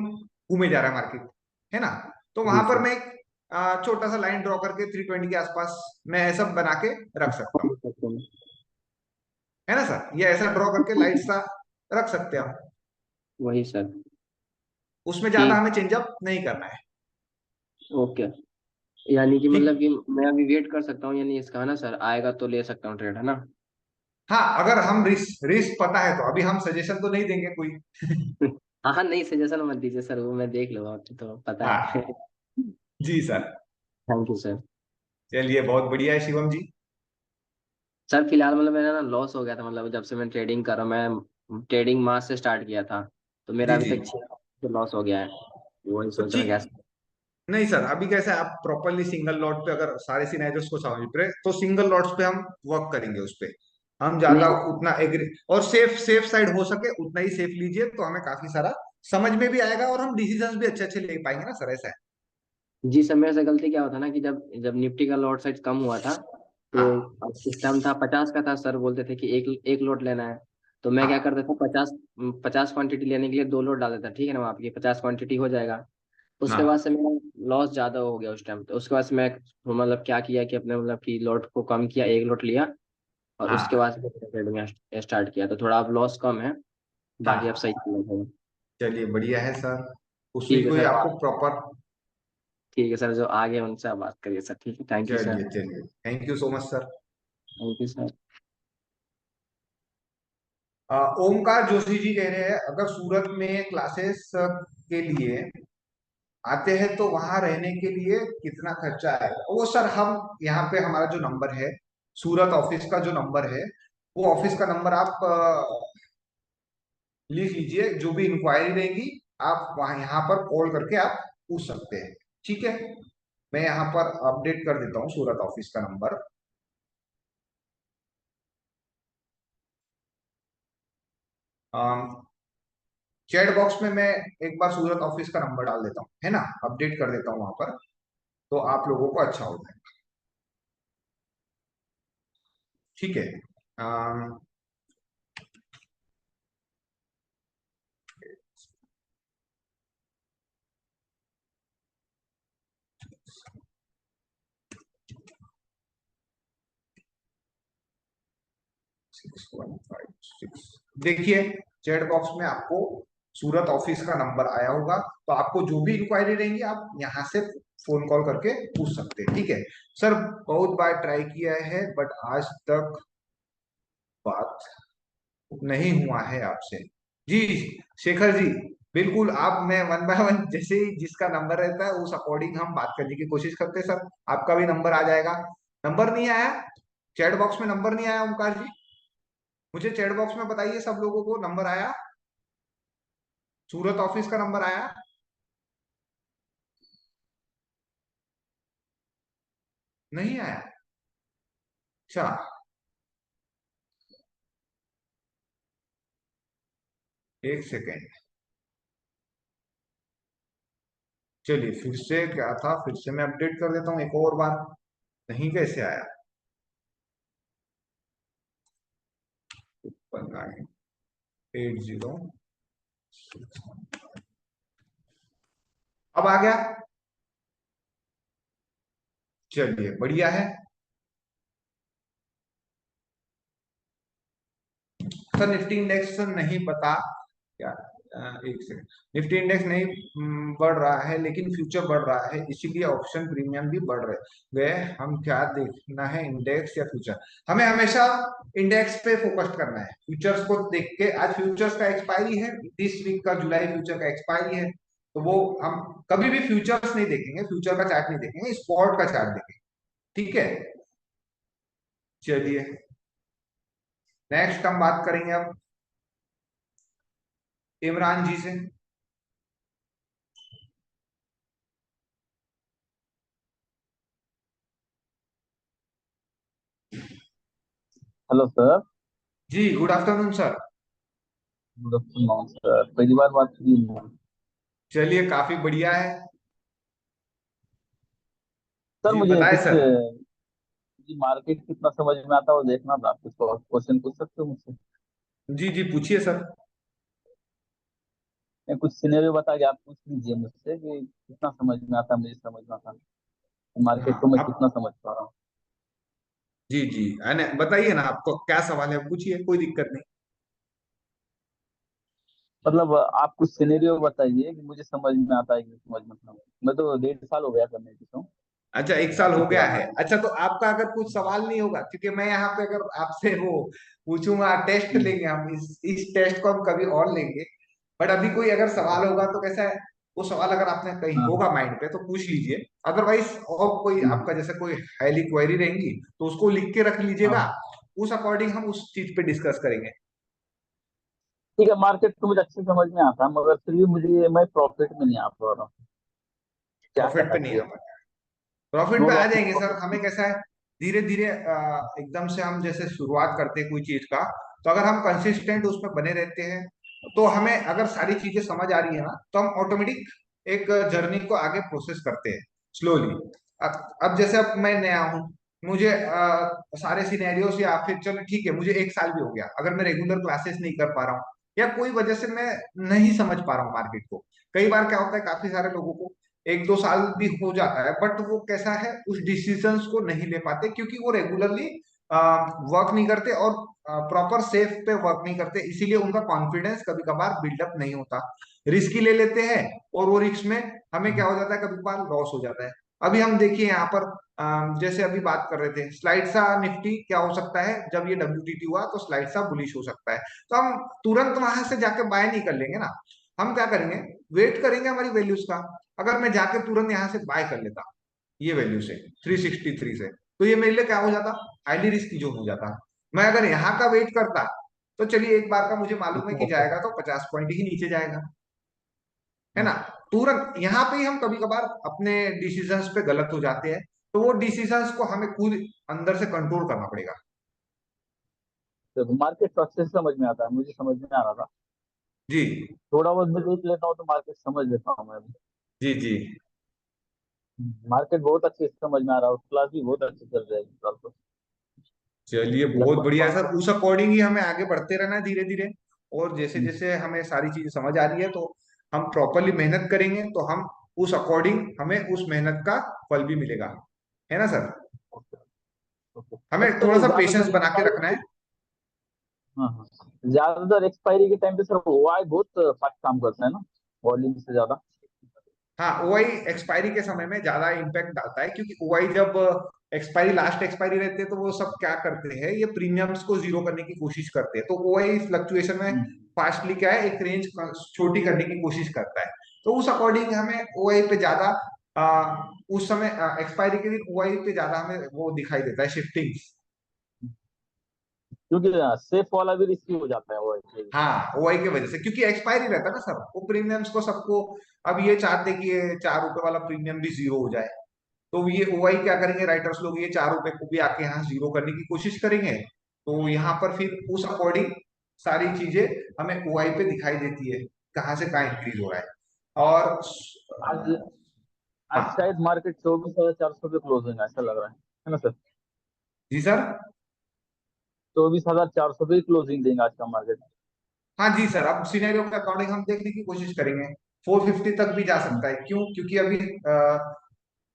घूमे जा रहा है मार्केट, है ना। तो जी वहां पर सर। मैं एक छोटा सा लाइन ड्रॉ करके 320 के आसपास मैं ऐसा बना के रख सकता हूँ, है ना सर। ये ऐसा ड्रॉ करके लाइट सा रख सकते हैं हम, वही सर। उसमें ज्यादा ठीक। हमें चेंजअप नहीं करना है। ओके। यानी कि ठीक। मतलब कि मैं अभी वेट कर सकता हूँ, यानी इसका ना सर आएगा तो ले सकता हूँ ट्रेड, है ना? हाँ, अगर हम रिस्क रिस्क पता है तो अभी हम सजेशन तो नहीं देंगे कोई। हाँ हाँ, नहीं सजेशन मत दीजिए सर, वो मैं देख लूंगा, तो पता है। हाँ जी सर। Thank you sir. चलिए बहुत बढ़िया है शिवम जी। सर फिलहाल मतलब मेरा ना लॉस हो गया था, मतलब जब से मैं ट्रेडिंग कर रहा हूँ, मैं ट्रेडिंग मार्च से स्टार्ट किया था, तो मेरा जी अभी जी। तक 6 लॉस हो गया है। वही तो सोच रहा ठीक, कैसे। नहीं सर अभी कैसे आप प्रॉपरली सिंगल लॉट पे अगर सारे सिनेरियोस को समझ रहे तो सिंगल लॉट्स पे हम वर्क करेंगे, उस पे हम नहीं ज्यादा सर। उतना एग्री और सेफ सेफ साइड हो सके उतना ही सेफ लीजिए, तो हमें काफी सारा समझ में भी आएगा और हम डिसीजंस भी अच्छे अच्छे ले पाएंगे ना सर, ऐसा है। जी सर, मेरे से गलती क्या होता ना कि जब जब निफ्टी का लॉट साइज कम हुआ था, तो हाँ उस टाइम था 50 का था, सर बोलते थे कि एक एक लोट लेना है। तो मैं क्या हाँ करता था, 50 क्वांटिटी लेने के लिए 2 लोट डाल देता, ठीक है ना, आपकी 50 क्वांटिटी हो जाएगा। उसके बाद हाँ से मेरा लॉस ज्यादा हो गया उस टाइम, तो उसके बाद से मैं मतलब क्या किया कि अपने मतलब कि लॉट को कम किया, 1 लोट लिया, और उसके हाँ बाद से ट्रेडिंग स्टार्ट किया, तो थोड़ा अब लॉस कम है, बाकी अब हाँ। सही चल रहा है। चलिए बढ़िया है सर, उसमें ठीक है कोई सर, अब आपको प्रॉपर। ठीक है सर, जो आगे उनसे आप बात करिए सर, ठीक है, थैंक यू सर। चलिए चलिए, thank you so much sir. Thank you sir. Omkar Joshi ji कह रहे हैं अगर सूरत में क्लासेस के लिए आते हैं तो वहां रहने के लिए कितना खर्चा आएगा। वो सर हम यहाँ पे हमारा जो नंबर है, सूरत ऑफिस का जो नंबर है, वो ऑफिस का नंबर आप लिख लीजिए, जो भी इंक्वायरी रहेगी आप वहां यहाँ पर कॉल करके आप पूछ सकते हैं। ठीक है, मैं यहाँ पर अपडेट कर देता हूँ सूरत ऑफिस का नंबर। चैट बॉक्स में मैं एक बार सूरत ऑफिस का नंबर डाल देता हूँ, है ना, अपडेट कर देता हूँ वहां पर, तो आप लोगों को अच्छा हो जाएगा। ठीक है। अम, देखिए चैट बॉक्स में आपको सूरत ऑफिस का नंबर आया होगा, तो आपको जो भी इंक्वायरी रहेंगी आप यहाँ से फोन कॉल करके पूछ सकते हैं। ठीक है सर, बहुत बार ट्राई किया है बट आज तक बात नहीं हुआ है आपसे। जी शेखर जी, बिल्कुल आप, मैं वन बाय वन जैसे ही जिसका नंबर रहता है उस अकॉर्डिंग हम बात करने की कोशिश करते हैं सर। आपका भी नंबर आ जाएगा। नंबर नहीं आया चैट बॉक्स में, नंबर नहीं आया ओमकार जी, मुझे चैट बॉक्स में बताइए सब लोगों को नंबर आया, सूरत ऑफिस का नंबर आया। नहीं आया, अच्छा एक सेकेंड, चलिए फिर से क्या था, फिर से मैं अपडेट कर देता हूँ एक और बार। नहीं कैसे आया, 80, अब आ गया। चलिए बढ़िया है सर। निफ्टी इंडेक्स नहीं पता क्या, एक सेकंड, निफ्टी इंडेक्स नहीं बढ़ रहा है लेकिन फ्यूचर बढ़ रहा है, इसीलिए ऑप्शन प्रीमियम भी बढ़ रहे वे। हम क्या देखना है, इंडेक्स या फ्यूचर? हमें हमेशा इंडेक्स पे फोकस करना है, फ्यूचर्स को देख के। आज फ्यूचर्स का एक्सपायरी है, दिस वीक का जुलाई फ्यूचर का एक्सपायरी है, तो वो हम कभी भी फ्यूचर्स नहीं देखेंगे, फ्यूचर का चार्ट नहीं देखेंगे, स्पॉट का चार्ट देखेंगे। ठीक है, चलिए नेक्स्ट हम बात करेंगे अब इमरान जी से। Hello sir. जी good afternoon sir. Good afternoon sir, पहली बार बात की है। चलिए काफी बढ़िया है। सर जी मुझे बताएं कुछ सर। मार्केट कितना समझ में आता है वो देखना था, कुछ क्वेश्चन पूछ सकते हो मुझसे? जी जी पूछिए सर। या कुछ सिनेरियो बता के आप पूछ लीजिए मुझसे कि कितना समझ में आता है, मुझे समझना था मार्केट हाँ को मैं आप कितना समझ पा रहा हूँ। जी जी बताइए ना, आपको क्या सवाल है पूछिए, कोई दिक्कत नहीं। मतलब आप कुछ सिनेरियो बताइए कि मुझे समझ में आता है कि समझ में आता है। मैं तो 1.5 साल हो गया करने की हूँ अच्छा एक साल काफी हो गया पुराना। है। अच्छा तो आपका अगर कुछ सवाल नहीं होगा, क्योंकि मैं यहाँ पे अगर आपसे वो पूछूंगा, टेस्ट हम्म, लेंगे हम, इस टेस्ट को हम कभी और लेंगे। बट अभी कोई अगर सवाल होगा तो कैसा है, वो सवाल अगर आपने कहीं हाँ होगा माइंड पे तो पूछ लीजिए। अदरवाइज और कोई हाँ आपका जैसे कोई हाईली क्वेरी रहेंगी तो उसको लिख के रख लीजिएगा। हाँ। उस अकॉर्डिंग हम उस चीज पे डिस्कस करेंगे। ठीक है, मार्केट तो मुझे अच्छे समझ में आता है, मगर फिर भी मुझे मैं प्रॉफिट में नहीं आ पा रहा हूँ। क्या प्रॉफिट करना पे नहीं आ चाहिए? पाएगा। प्रॉफिट नो पे आ लॉस नो जाएंगे सर। हमें प्रॉफिट। कैसा है, धीरे धीरे एकदम से हम जैसे शुरुआत करते हैं कोई चीज का, तो अगर हम कंसिस्टेंट उसमें बने रहते हैं तो हमें अगर सारी चीजें समझ आ रही है ना, तो हम ऑटोमेटिक एक जर्नी को आगे प्रोसेस करते हैं स्लोली। अब जैसे अब मैं नया हूँ, मुझे सारे सिनेरियोस, या फिर चलो ठीक है मुझे एक साल भी हो गया, अगर मैं रेगुलर क्लासेस नहीं कर पा रहा हूँ या कोई वजह से मैं नहीं समझ पा रहा हूँ मार्केट को। कई बार क्या होता है, काफी सारे लोगों को 1-2 साल भी हो जाता है, बट वो कैसा है उस डिसीजंस को नहीं ले पाते, क्योंकि वो रेगुलरली वर्क नहीं करते और प्रॉपर सेफ पे वर्क नहीं करते, इसीलिए उनका कॉन्फिडेंस कभी कभार बिल्डअप नहीं होता। रिस्क ले लेते हैं और वो रिस्क में हमें क्या हो जाता है, कभी कभार लॉस हो जाता है। अभी हम देखिए यहाँ पर जैसे अभी बात कर रहे थे, स्लाइड सा निफ्टी क्या हो सकता है, जब ये WTT हुआ तो स्लाइड सा बुलिश हो सकता है। तो हम तुरंत वहां से जाके बाय नहीं कर लेंगे ना। हम क्या करेंगे, वेट करेंगे हमारी वैल्यूज का। अगर मैं जाके तुरंत यहाँ से बाय कर लेता ये वैल्यू से 363 से, तो ये मेरे लिए क्या हो जाता, हाईली रिस्की जोन हो जाता। मैं अगर यहाँ का वेट करता तो चलिए एक बार का मुझे मालूम है कि जाएगा तो 50 पॉइंट ही नीचे जाएगा, है ना। तुरंत यहाँ पे ही हम कभी कभार अपने डिसीजंस पे गलत हो जाते हैं, तो वो डिसीजंस को हमें खुद अंदर से कंट्रोल करना पड़ेगा। तो मार्केट तो अच्छे से समझ में आता है, मुझे समझ में आ रहा था। जी थोड़ा बहुत मैं देख लेता हूँ तो मार्केट समझ लेता हूँ मैं भी। जी जी। मार्केट बहुत अच्छे से समझ में आ रहा है, क्लास भी बहुत अच्छी चल रही है इस साल तो। चलिए बहुत लगभग बढ़िया है सर, 500। उस अकॉर्डिंग ही हमें आगे बढ़ते रहना है धीरे धीरे। और जैसे जैसे हमें सारी चीजें समझ आ रही है तो हम प्रॉपरली मेहनत करेंगे तो हम उस अकॉर्डिंग हमें उस मेहनत का फल भी मिलेगा, है ना सर। हमें सर थोड़ा ये सा पेशेंस ज्यादातर बना के रखना एक्सपायरी। है। हाँ हाँ। ज्यादातर एक्सपायरी के टाइम पे सर वाई बहुत फास्ट काम करता है ना, वॉल्यूम से ज्यादा। हाँ ओआई एक्सपायरी के समय में ज्यादा इम्पैक्ट डालता है, क्योंकि ओआई जब एक्सपायरी लास्ट एक्सपायरी रहते हैं तो वो सब क्या करते हैं, ये प्रीमियम्स को जीरो करने की कोशिश करते हैं। तो ओआई फ्लक्चुएशन में हम्म। फास्टली क्या है, एक रेंज छोटी करने की कोशिश करता है। तो उस अकॉर्डिंग हमें ओआई पे ज्यादा उस समय एक्सपायरी के दिन ओआई पे ज्यादा हमें वो दिखाई देता है शिफ्टिंग। क्योंकि सेफ वाला भी रिस्की हो जाता है वो ऐसे ही। हाँ ओआई की वजह से, क्योंकि एक्सपायरी रहता है ना सर, वो प्रीमियम्स को सबको अब ये चाहते हैं कि ये 4 रुपए वाला प्रीमियम भी जीरो हो जाए। तो ये ओआई क्या करेंगे, राइटर्स लोग ये 4 रुपए को भी आके यहाँ जीरो करने की कोशिश करेंगे। तो यहाँ पर फिर उस अकॉर्डिंग सारी चीजें हमें ओआई पे दिखाई देती है, कहाँ से कहाँ इंक्रीज हो रहा है। और आज आज हाँ शायद मार्केट 24,400 पे क्लोज होगा ऐसा लग रहा है ना सर? जी सर। 24,400 पे क्लोजिंग देंगे आज का मार्केट। हाँ जी सर, अब सिनेरियो के अकॉर्डिंग हम देखने की कोशिश करेंगे। 450 तक भी जा हम्म। सकता है, क्यों, क्योंकि अभी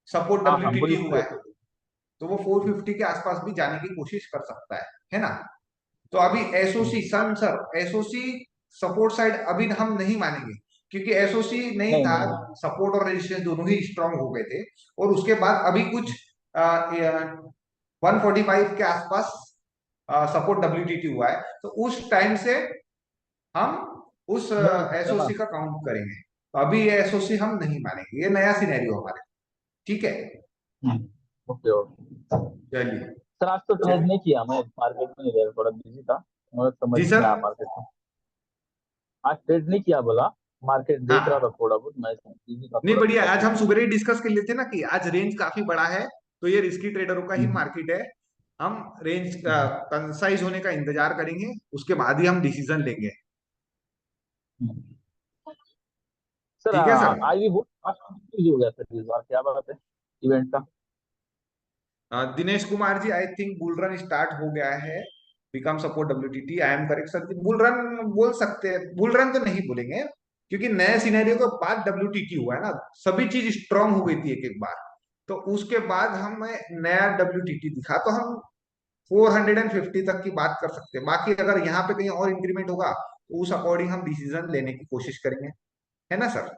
सपोर्ट हाँ हाँ, WTT बुलिश हुआ पे। है, तो वो 450 के आसपास भी जाने की कोशिश कर सकता है ना। तो अभी एसओसी सन सर, एसओसी सपोर्ट साइड अभी हम नहीं मानेंगे, क्योंकि एसओसी नहीं नहीं था। नहीं नहीं। सपोर्ट और रेजिस्टेंस दोनों ही स्ट्रांग हो गए थे, और उसके बाद अभी कुछ 145 के आसपास सपोर्ट WTT हुआ है, तो उस टाइम से हम उस नहीं है ना। एसओसी का काउंट करेंगे। तो अभी ये एसओसी हम नहीं मानेंगे, ये नया सिनेरियो हमारे। ठीक है ओके ओके। चलिए। सर आज तो ट्रेड चलिए नहीं किया, मैं मार्केट में नहीं गया, थोड़ा बिजी था। मुझे समझ जी नहीं सर। आया मार्केट में। आज ट्रेड नहीं किया बोला। मार्केट देख रहा था हाँ थोड़ा बहुत, मैं बिजी था नहीं थोड़ा बढ़िया, आज ऑफिस हम में। सुबह ही डिस्कस कर लेते ना कि आज रेंज काफी बड़ा है, तो ये रिस्की ट्रेडरों का ही हम्म, मार्केट है। हम रेंज कंसाइज होने का इंतजार करेंगे, उसके बाद ही हम डिसीजन लेंगे। सर ठीक है सर। आईवी बहुत फास्ट हो गया सर इस बार, क्या बात है इवेंट का। Dinesh Kumar ji, I think bull run start हो गया है। Become support WTT, I am correct sir? Bull run बोल सकते हैं, बुल रन तो नहीं बोलेंगे, क्योंकि नए सिनेरियो के बाद WTT हुआ है ना, सभी चीज स्ट्रांग हो गई थी एक एक बार। तो उसके बाद हमें नया WTT दिखा, तो हम 450 तक की बात कर सकते हैं। बाकी अगर यहाँ पे कहीं और इंक्रीमेंट होगा तो उस अकॉर्डिंग हम डिसीजन लेने की कोशिश करेंगे, है ना सर?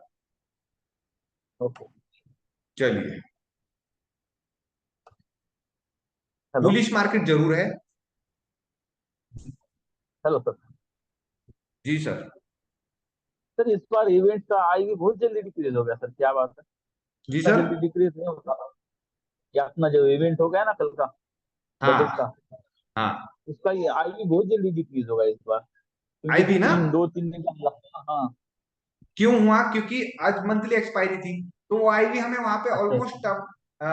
ओके। चलिए, हेलो। बुलिश मार्केट जरूर है। Hello sir. जी सर। सर इस बार इवेंट का आईवी बहुत जल्दी डिक्रीज हो गया सर, क्या बात है। जी इतना सर। जल्दी डिक्रीज नहीं होता। ये अपना जो इवेंट हो गया ना कल का, बजट हाँ का, हाँ। उसका ये आईवी बहुत जल्दी डिक्रीज होगा इस बार, क्योंकि आईबी ना, 2-3 दिन का लगा। हाँ। क्यों हुआ? क्योंकि आज मंथली एक्सपायरी थी, तो वो आईवी हमें वहां पे अच्छा ऑलमोस्ट अच्छा। अब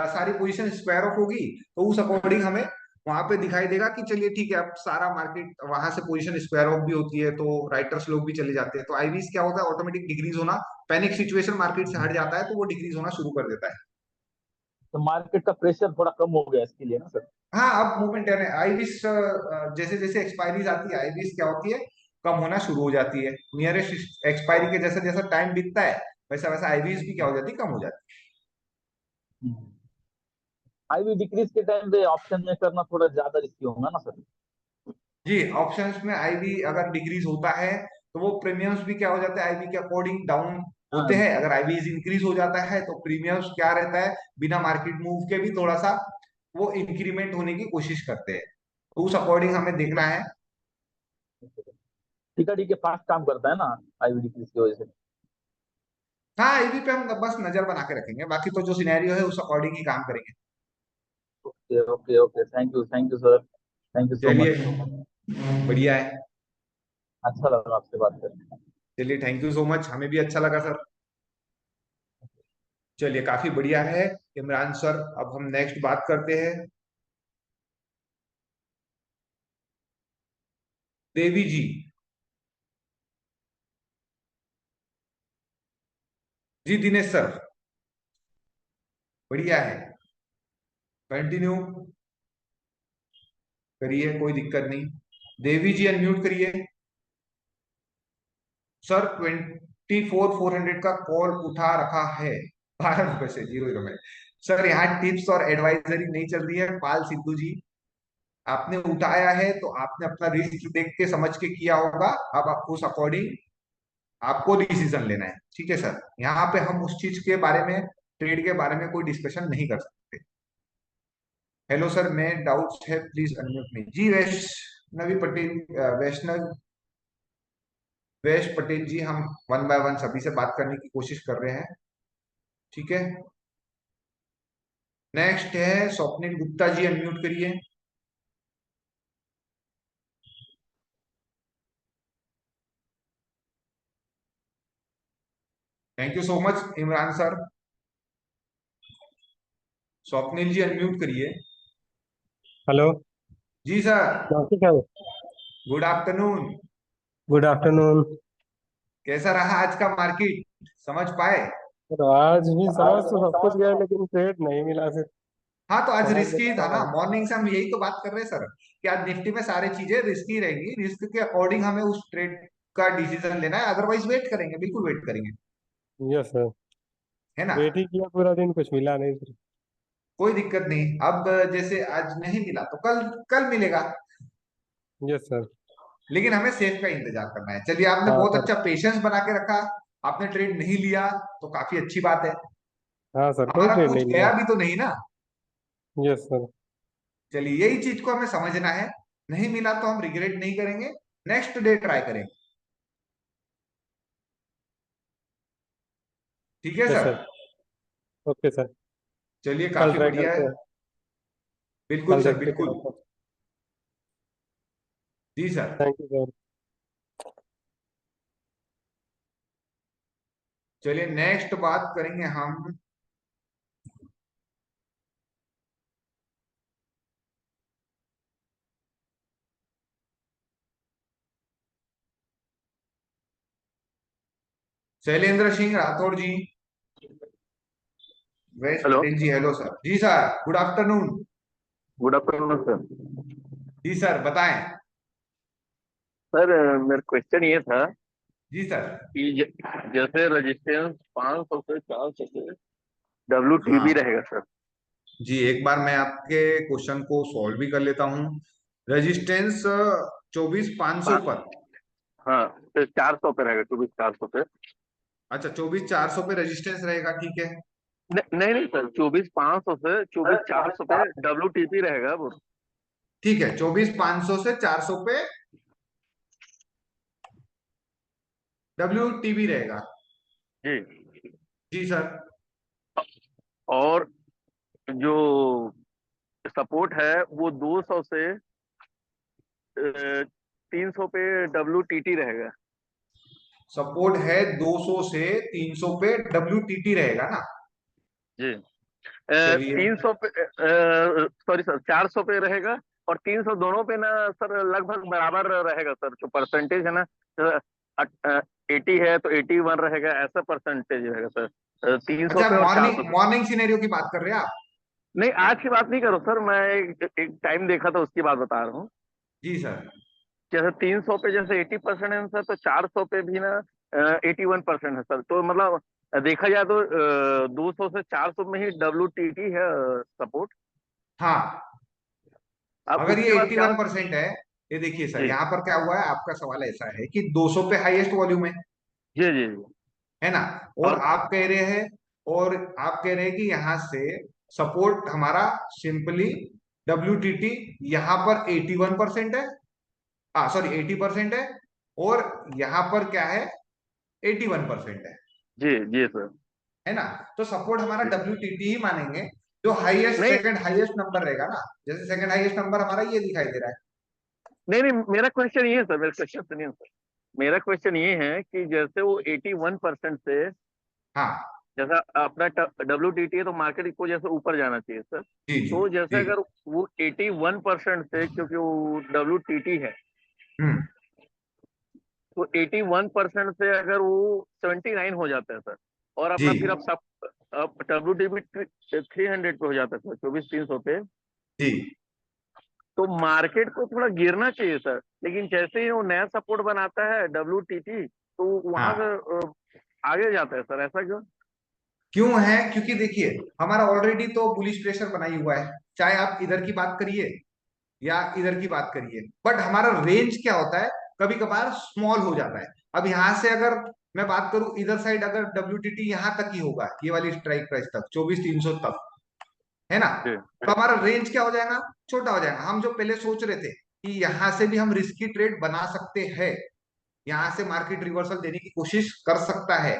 सारी पोजीशन स्क्वायर ऑफ होगी, तो उस अकॉर्डिंग हमें वहां पे दिखाई देगा कि चलिए ठीक है, अब सारा मार्केट वहां से पोजीशन स्क्वायर ऑफ भी होती है, तो राइटर्स लोग भी चले जाते हैं, तो आईवीज क्या होता है, ऑटोमेटिक डिक्रीज होना, पैनिक सिचुएशन मार्केट से हट जाता है, तो वो डिक्रीज होना शुरू कर देता है। तो मार्केट का प्रेशर थोड़ा कम हो गया इसके लिए ना सर। हाँ, अब मूवमेंट है। आईवीज जैसे जैसे एक्सपायरीज आती है, आईवीज क्या होती है, कम होना शुरू हो जाती है। नियरेस्ट एक्सपायरी के जैसा जैसा टाइम बीतता है, वैसा वैसा आईवीज भी क्या हो जाती है, कम हो जाती आईवी डिक्रीज के टाइम पे ऑप्शन में करना थोड़ा ज्यादा रिस्की होगा ना सर। है। जी, ऑप्शंस में आईवी अगर डिक्रीज होता है तो वो प्रीमियम्स भी क्या हो जाता है, आईवी के अकॉर्डिंग डाउन होते हाँ। हैं। अगर आईवी इंक्रीज हो जाता है तो प्रीमियम्स क्या रहता है, बिना मार्केट मूव के भी थोड़ा सा वो इंक्रीमेंट होने की कोशिश करते हैं, तो उस अकॉर्डिंग हमें देखना है। ठीक है फास्ट काम करता है ना आईवी डिक्रीज की वजह से। हाँ, आईवी पे हम बस नजर बना के रखेंगे, बाकी तो जो सिनेरियो है उस अकॉर्डिंग ही काम करेंगे। Okay okay okay, thank you sir, thank you सो चलिए, मच। बढ़िया है। अच्छा लगा आपसे बात करके। चलिए, थैंक यू सो मच, हमें भी अच्छा लगा सर। चलिए, काफी बढ़िया है। इमरान सर, अब हम नेक्स्ट बात करते हैं। देवी जी। जी दिनेश सर, बढ़िया है, कंटिन्यू करिए, कोई दिक्कत नहीं। देवी जी अनम्यूट करिए। सर 24,400 का कॉल उठा रखा है, 12 रुपए से 0 में। सर यहाँ टिप्स और एडवाइजरी नहीं चल रही है, पाल सिद्धू जी। आपने उठाया है तो आपने अपना रिस्क देख के समझ के किया होगा, अब आप उस अकॉर्डिंग आपको डिसीजन लेना है। ठीक है सर, यहाँ पे हम उस चीज के बारे में, ट्रेड के बारे में कोई डिस्कशन नहीं कर सकते। हेलो सर, मैं डाउट्स है, प्लीज अनम्यूट मी। जी वैष्णवी पटेल, वैश पटेल जी, हम वन बाय वन सभी से बात करने की कोशिश कर रहे हैं। ठीक है। नेक्स्ट है स्वप्निल गुप्ता जी, अनम्यूट करिए। Thank you so much Imran sir. Swapnil ji unmute करिए। हेलो। जी सर। नमस्ते सर। Good afternoon. Good afternoon. कैसा रहा आज का मार्केट, समझ पाए? तो आज भी समझ तो सब कुछ गए लेकिन ट्रेड नहीं मिला फिर। हाँ, तो आज समझ में रिस्की नहीं था ना, आया। मॉर्निंग से हम यही तो बात कर रहे हैं सर, कि आज निफ्टी में सारी चीजें रिस्की रहेंगी, रिस्क के अकॉर्डिंग हमें उस ट्रेड का डिसीजन लेना है, अदरवाइज वेट करेंगे, बिल्कुल वेट करेंगे। Yes sir. है ना? वेट ही किया पूरा दिन, कुछ मिला नहीं फिर। कोई दिक्कत नहीं, अब जैसे आज नहीं मिला तो कल कल मिलेगा, यस सर। लेकिन हमें सेफ का इंतजार करना है। चलिए, आपने हाँ बहुत सर। अच्छा पेशेंस बना के रखा, आपने ट्रेड नहीं लिया, तो काफी अच्छी बात है। हाँ सर, कोई हमारा ट्रेड कुछ नहीं लिया। गया भी तो नहीं ना। Yes sir. चलिए, यही चीज को हमें समझना है, नहीं मिला तो हम रिग्रेट नहीं करेंगे, नेक्स्ट डे ट्राई करेंगे। ठीक है yes sir. Sir. Okay sir. चलिए, कल काफी ट्राई बढ़िया करते है। हैं। बिल्कुल कल सर, देखते क्या बिल्कुल। होता है। जी सर। Thank you sir. चलिए, नेक्स्ट बात करेंगे हम। Shailendra Singh Rathore ji, west hello, Patel ji, hello sir. जी sir, good afternoon. Good afternoon sir. जी सर, बताएं। सर मेरा क्वेश्चन ये था जी सर। कि जैसे रजिस्टेंस 500 से 400 से WTB हाँ रहेगा सर। जी, एक बार मैं आपके क्वेश्चन को सॉल्व भी कर लेता हूँ। रेजिस्टेंस 24,500 पा- पर। हाँ, तो 400 पे रहेगा, 24,400 पे। अच्छा, 24,400 पे रेजिस्टेंस रहेगा, ठीक है। नहीं नहीं सर, 24,500 से 24,400 पे WTP रहेगा वो। ठीक है, 24,500 से 400 पे WTB रहेगा। जी। जी सर। और जो सपोर्ट है वो 200 से 300 पे WTT रहेगा। सपोर्ट है 200 से 300 पे WTT रहेगा ना। जी। चलिए। 300 पे, सॉरी सर, 400 पे रहेगा और 300 दोनों पे ना सर लगभग बराबर रहेगा सर। जो परसेंटेज है ना, 80 है तो 81 रहेगा, ऐसा परसेंटेज रहेगा सर। 300 अच्छा, पे और 400 मॉर्निंग पे। मॉर्निंग सिनेरियो की बात कर रहे हैं आप? नहीं, आज की बात नहीं करो सर, मैं एक टाइम देखा था उसकी बात बता रहा हूँ। जी सर। जैसे 300 पे जैसे 80% है सर, तो 400 पे भी ना 81% है सर। तो मतलब देखा जाए तो 200 से 400 में ही WTT है सपोर्ट। हाँ, अब अगर ये उसके बाद क्या? 81% है, ये देखिए सर, जी यहाँ पर क्या हुआ है, आपका सवाल ऐसा है कि 200 पे हाईएस्ट वॉल्यूम जी जी जी। है ना। और और आप कह रहे हैं, और आप कह रहे हैं कि यहाँ से सपोर्ट हमारा सिंपली WTT यहाँ पर 81% है, सॉरी 80% है, और यहाँ पर क्या है, 81% जी जी सर। है ना। तो सपोर्ट हमारा जी। WTT ही मानेंगे, जो हाईएस्ट नहीं सेकंड हाईएस्ट नंबर रहेगा ना। जैसे सेकंड हाईएस्ट नंबर हमारा ये दिखाई दे रहा है। नहीं नहीं, मेरा क्वेश्चन ये है सर, मेरा क्वेश्चन सुनिए सर। मेरा क्वेश्चन ये है कि जैसे वो 81% से, हाँ जैसा अपना WTT है तो मार्केट को जैसे ऊपर जाना चाहिए सर। जी जी तो जैसे जी। अगर वो 81% से, क्योंकि वो WTT है, हम्म। तो 81% से अगर वो 79 हो जाता है सर, और जी अपना फिर अब सब अब WTP 300 पे हो जाता है सर, 24,300 पे, जी। तो मार्केट को थोड़ा गिरना चाहिए सर। लेकिन जैसे ही वो नया सपोर्ट बनाता है WTT, तो वहां से हाँ, आगे जाता है सर, ऐसा क्यों? क्यों है? क्योंकि देखिए, हमारा ऑलरेडी तो बुलिश प्रेशर बना ही हुआ है, चाहे आप इधर की बात करिए या इधर की बात करिए। बट हमारा रेंज क्या होता है, कभी कभार स्मॉल हो जाता है। अब यहां से अगर मैं बात करूं, इधर साइड अगर WTT यहां तक ही होगा, ये वाली स्ट्राइक प्राइस तक 24,300 तक, है ना, जी तो हमारा रेंज क्या हो जाएगा, छोटा हो जाएगा। हम जो पहले सोच रहे थे कि यहां से भी हम रिस्की ट्रेड बना सकते हैं, यहां से मार्केट रिवर्सल देने की कोशिश कर सकता है,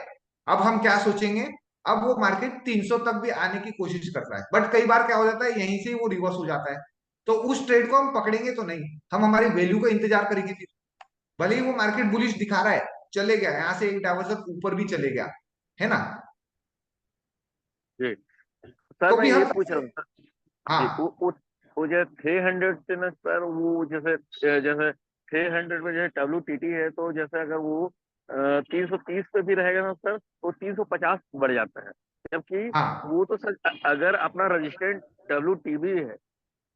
अब हम क्या सोचेंगे, अब वो मार्केट 300 तक भी आने की कोशिश कर रहा है, बट कई बार क्या हो जाता है, यहीं से वो रिवर्स हो जाता है। तो उस ट्रेड को हम पकड़ेंगे तो नहीं, हम हमारी वैल्यू का इंतजार करेंगे फिर। भले ही वो मार्केट बुलिश दिखा रहा है, चले गया यहां से एक डाइवर्सन ऊपर भी चले गया, है ना, जी सर, तो मैं भी ये हम। पूछ रहा हूँ सर। जी, हाँ वो जो 300 से ना सर, वो जैसे 300 में जो WTT है, तो जैसे अगर वो 330 पे भी रहेगा ना सर, तो 350 बढ़ जाता है। जबकि हाँ वो तो सर अगर अपना रजिस्टेंट WTB है,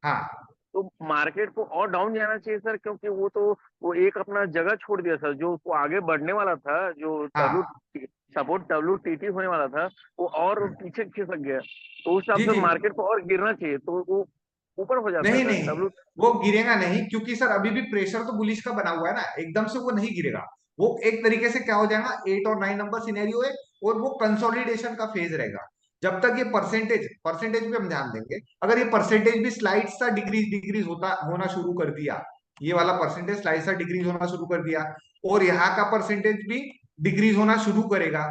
हाँ तो मार्केट को और डाउन जाना चाहिए सर, क्योंकि वो एक अपना जगह छोड़ दिया सर, जो उसको आगे बढ़ने वाला था, जो डब्ल्यू हाँ। सपोर्ट WTT होने वाला था, वो और पीछे खिसक गया। तो उस हिसाब जी से जी। मार्केट को और गिरना चाहिए, तो वो ऊपर हो जाता है नहीं सर नहीं, डब्ल्यू। वो गिरेगा नहीं, क्योंकि सर अभी भी प्रेशर तो बुलिश का बना हुआ है ना, एकदम से वो नहीं गिरेगा। वो एक तरीके से क्या हो जाएगा, 8 और 9 नंबर सिनेरियो है, और वो कंसोलिडेशन का फेज रहेगा। जब तक ये परसेंटेज परसेंटेज पे हम ध्यान देंगे, अगर ये परसेंटेज भी स्लाइड सा डिक्रीज डिक्रीज होता होना शुरू कर दिया, ये वाला परसेंटेज स्लाइड सा डिक्रीज होना शुरू कर दिया, और यहाँ का परसेंटेज भी डिक्रीज होना शुरू करेगा,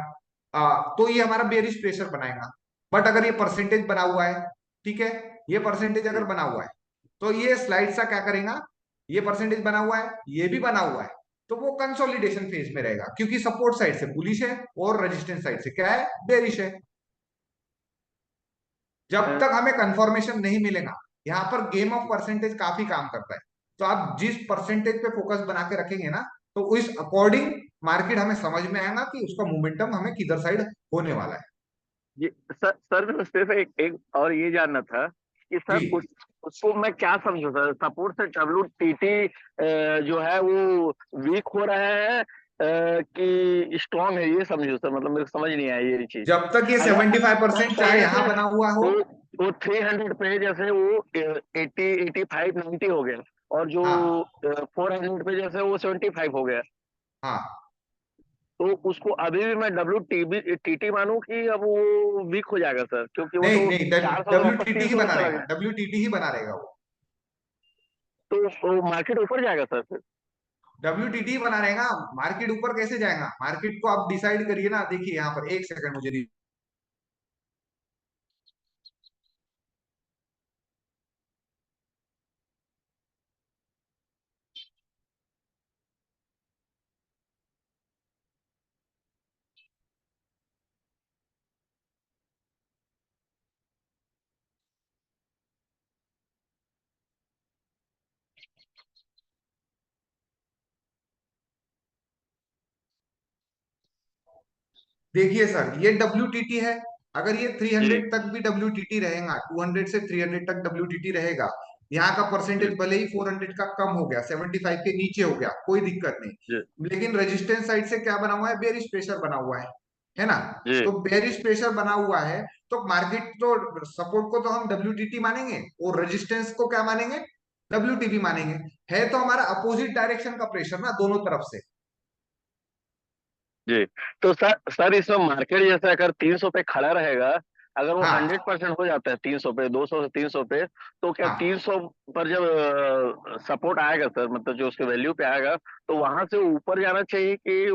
तो ये हमारा बेरिश प्रेशर बनाएगा। बट अगर ये परसेंटेज बना हुआ है, ठीक है, ये परसेंटेज अगर जी बना हुआ है, तो ये स्लाइड सा क्या करेगा, ये परसेंटेज बना हुआ है, ये भी बना हुआ है, तो वो कंसोलिडेशन फेज में रहेगा, क्योंकि सपोर्ट साइड से बुलिश है और रेजिस्टेंस साइड से क्या है, बेरिश है। जब अ, तक हमें कंफर्मेशन नहीं मिलेगा, यहाँ पर गेम ऑफ परसेंटेज काफी काम करता है। तो आप जिस परसेंटेज पे फोकस बना के रखेंगे ना, तो उस अकॉर्डिंग मार्केट हमें समझ में आएगा कि उसका मोमेंटम हमें किधर साइड होने वाला है। ये सर सिर्फ एक और ये जानना था कि जी सर उसको मैं क्या समझूं सर, सपोर्ट से WTT जो है वो वीक हो रहा है कि स्ट्रांग है, ये समझो सर, मतलब मेरे को समझ नहीं आया ये चीज। जब तक ये अगर 75% चाहे यहाँ जैसे बना हुआ हो। वो 300 पे जैसे वो 80 85 90 हो गया, और जो हाँ 400 पे जैसे वो 75 हो गया, हाँ तो उसको अभी भी मैं WTT मानूं कि अब वो वीक हो जाएगा सर, क्योंकि वो नहीं तो नहीं, 400 से वापस WTT ही 300 बना चला रहेगा, गया, WTT ही बना रहेगा वो। तो मार्केट ऊपर जाएगा सर फिर। WTT बना रहेगा। मार्केट ऊपर कैसे जाएगा, मार्केट को आप डिसाइड करिए ना। देखिए यहाँ पर एक सेकंड मुझे देखिए सर, ये WTT है। अगर ये जी 300 तक भी WTT रहेगा, 200 से 300 तक WTT रहेगा, यहाँ का जी परसेंटेज भले ही 400 का कम हो गया, 75 के नीचे हो गया, कोई दिक्कत जी नहीं। लेकिन रेजिस्टेंस साइड से क्या बना हुआ है, बेयरिश प्रेशर बना हुआ है ना। जी तो बेयरिश प्रेशर बना हुआ है, तो मार्केट तो सपोर्ट को तो हम WTT मानेंगे और रेजिस्टेंस को क्या मानेंगे, WTP मानेंगे। है तो हमारा अपोजिट डायरेक्शन का प्रेशर ना, दोनों तरफ से। जी। तो सर इसमें मार्केट जैसे अगर 300 पे खड़ा रहेगा, अगर वो हाँ 100% हो जाता है 300 पे, 200 से 300 पे, तो क्या हाँ 300 पर जब सपोर्ट आएगा सर, मतलब जो उसके वैल्यू पे आएगा, तो वहां से ऊपर जाना चाहिए कि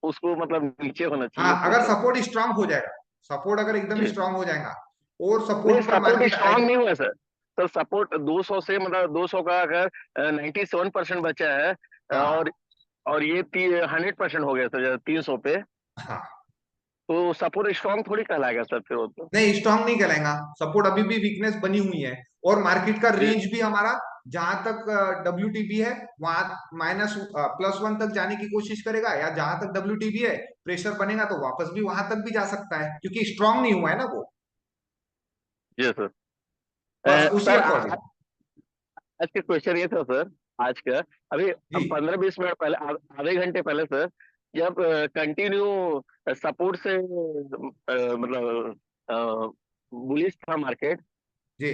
उसको मतलब नीचे होना हाँ, चाहिए अगर पूछ रहा हूँ। सपोर्ट स्ट्रांग हो जाएगा, सपोर्ट अगर एकदम जी। स्ट्रांग हो जाएगा और नहीं, सपोर्ट पर सपोर्ट मार्केट स्ट्रांग आएगा। नहीं हुआ सर। सर सपोर्ट 200 से, मतलब 200 का अगर 97% बचा है, हाँ और ये 100% हो गया सर 300 पे, हाँ, तो सपोर्ट स्ट्रांग थोड़ी कहलाएगा सर फिर वो तो। नहीं स्ट्रांग नहीं कहलाएगा। सपोर्ट अभी भी वीकनेस बनी हुई है, और मार्केट का जी रेंज भी हमारा जहां तक WTP है वहां +1 तक जाने की कोशिश करेगा, या जहां तक WTP है प्रेशर बनेगा तो वापस भी वहां तक भी जा सकता है, क्योंकि स्ट्रांग नहीं हुआ है ना वो। जी सर। बस उसी सर अकॉर्डिंग। आज का क्वेश्चन ये था सर, आज का, अभी जी 15 20 मिनट पहले, आधे घंटे पहले सर, जब कंटिन्यू सपोर्ट से मतलब बुलिश था मार्केट, जी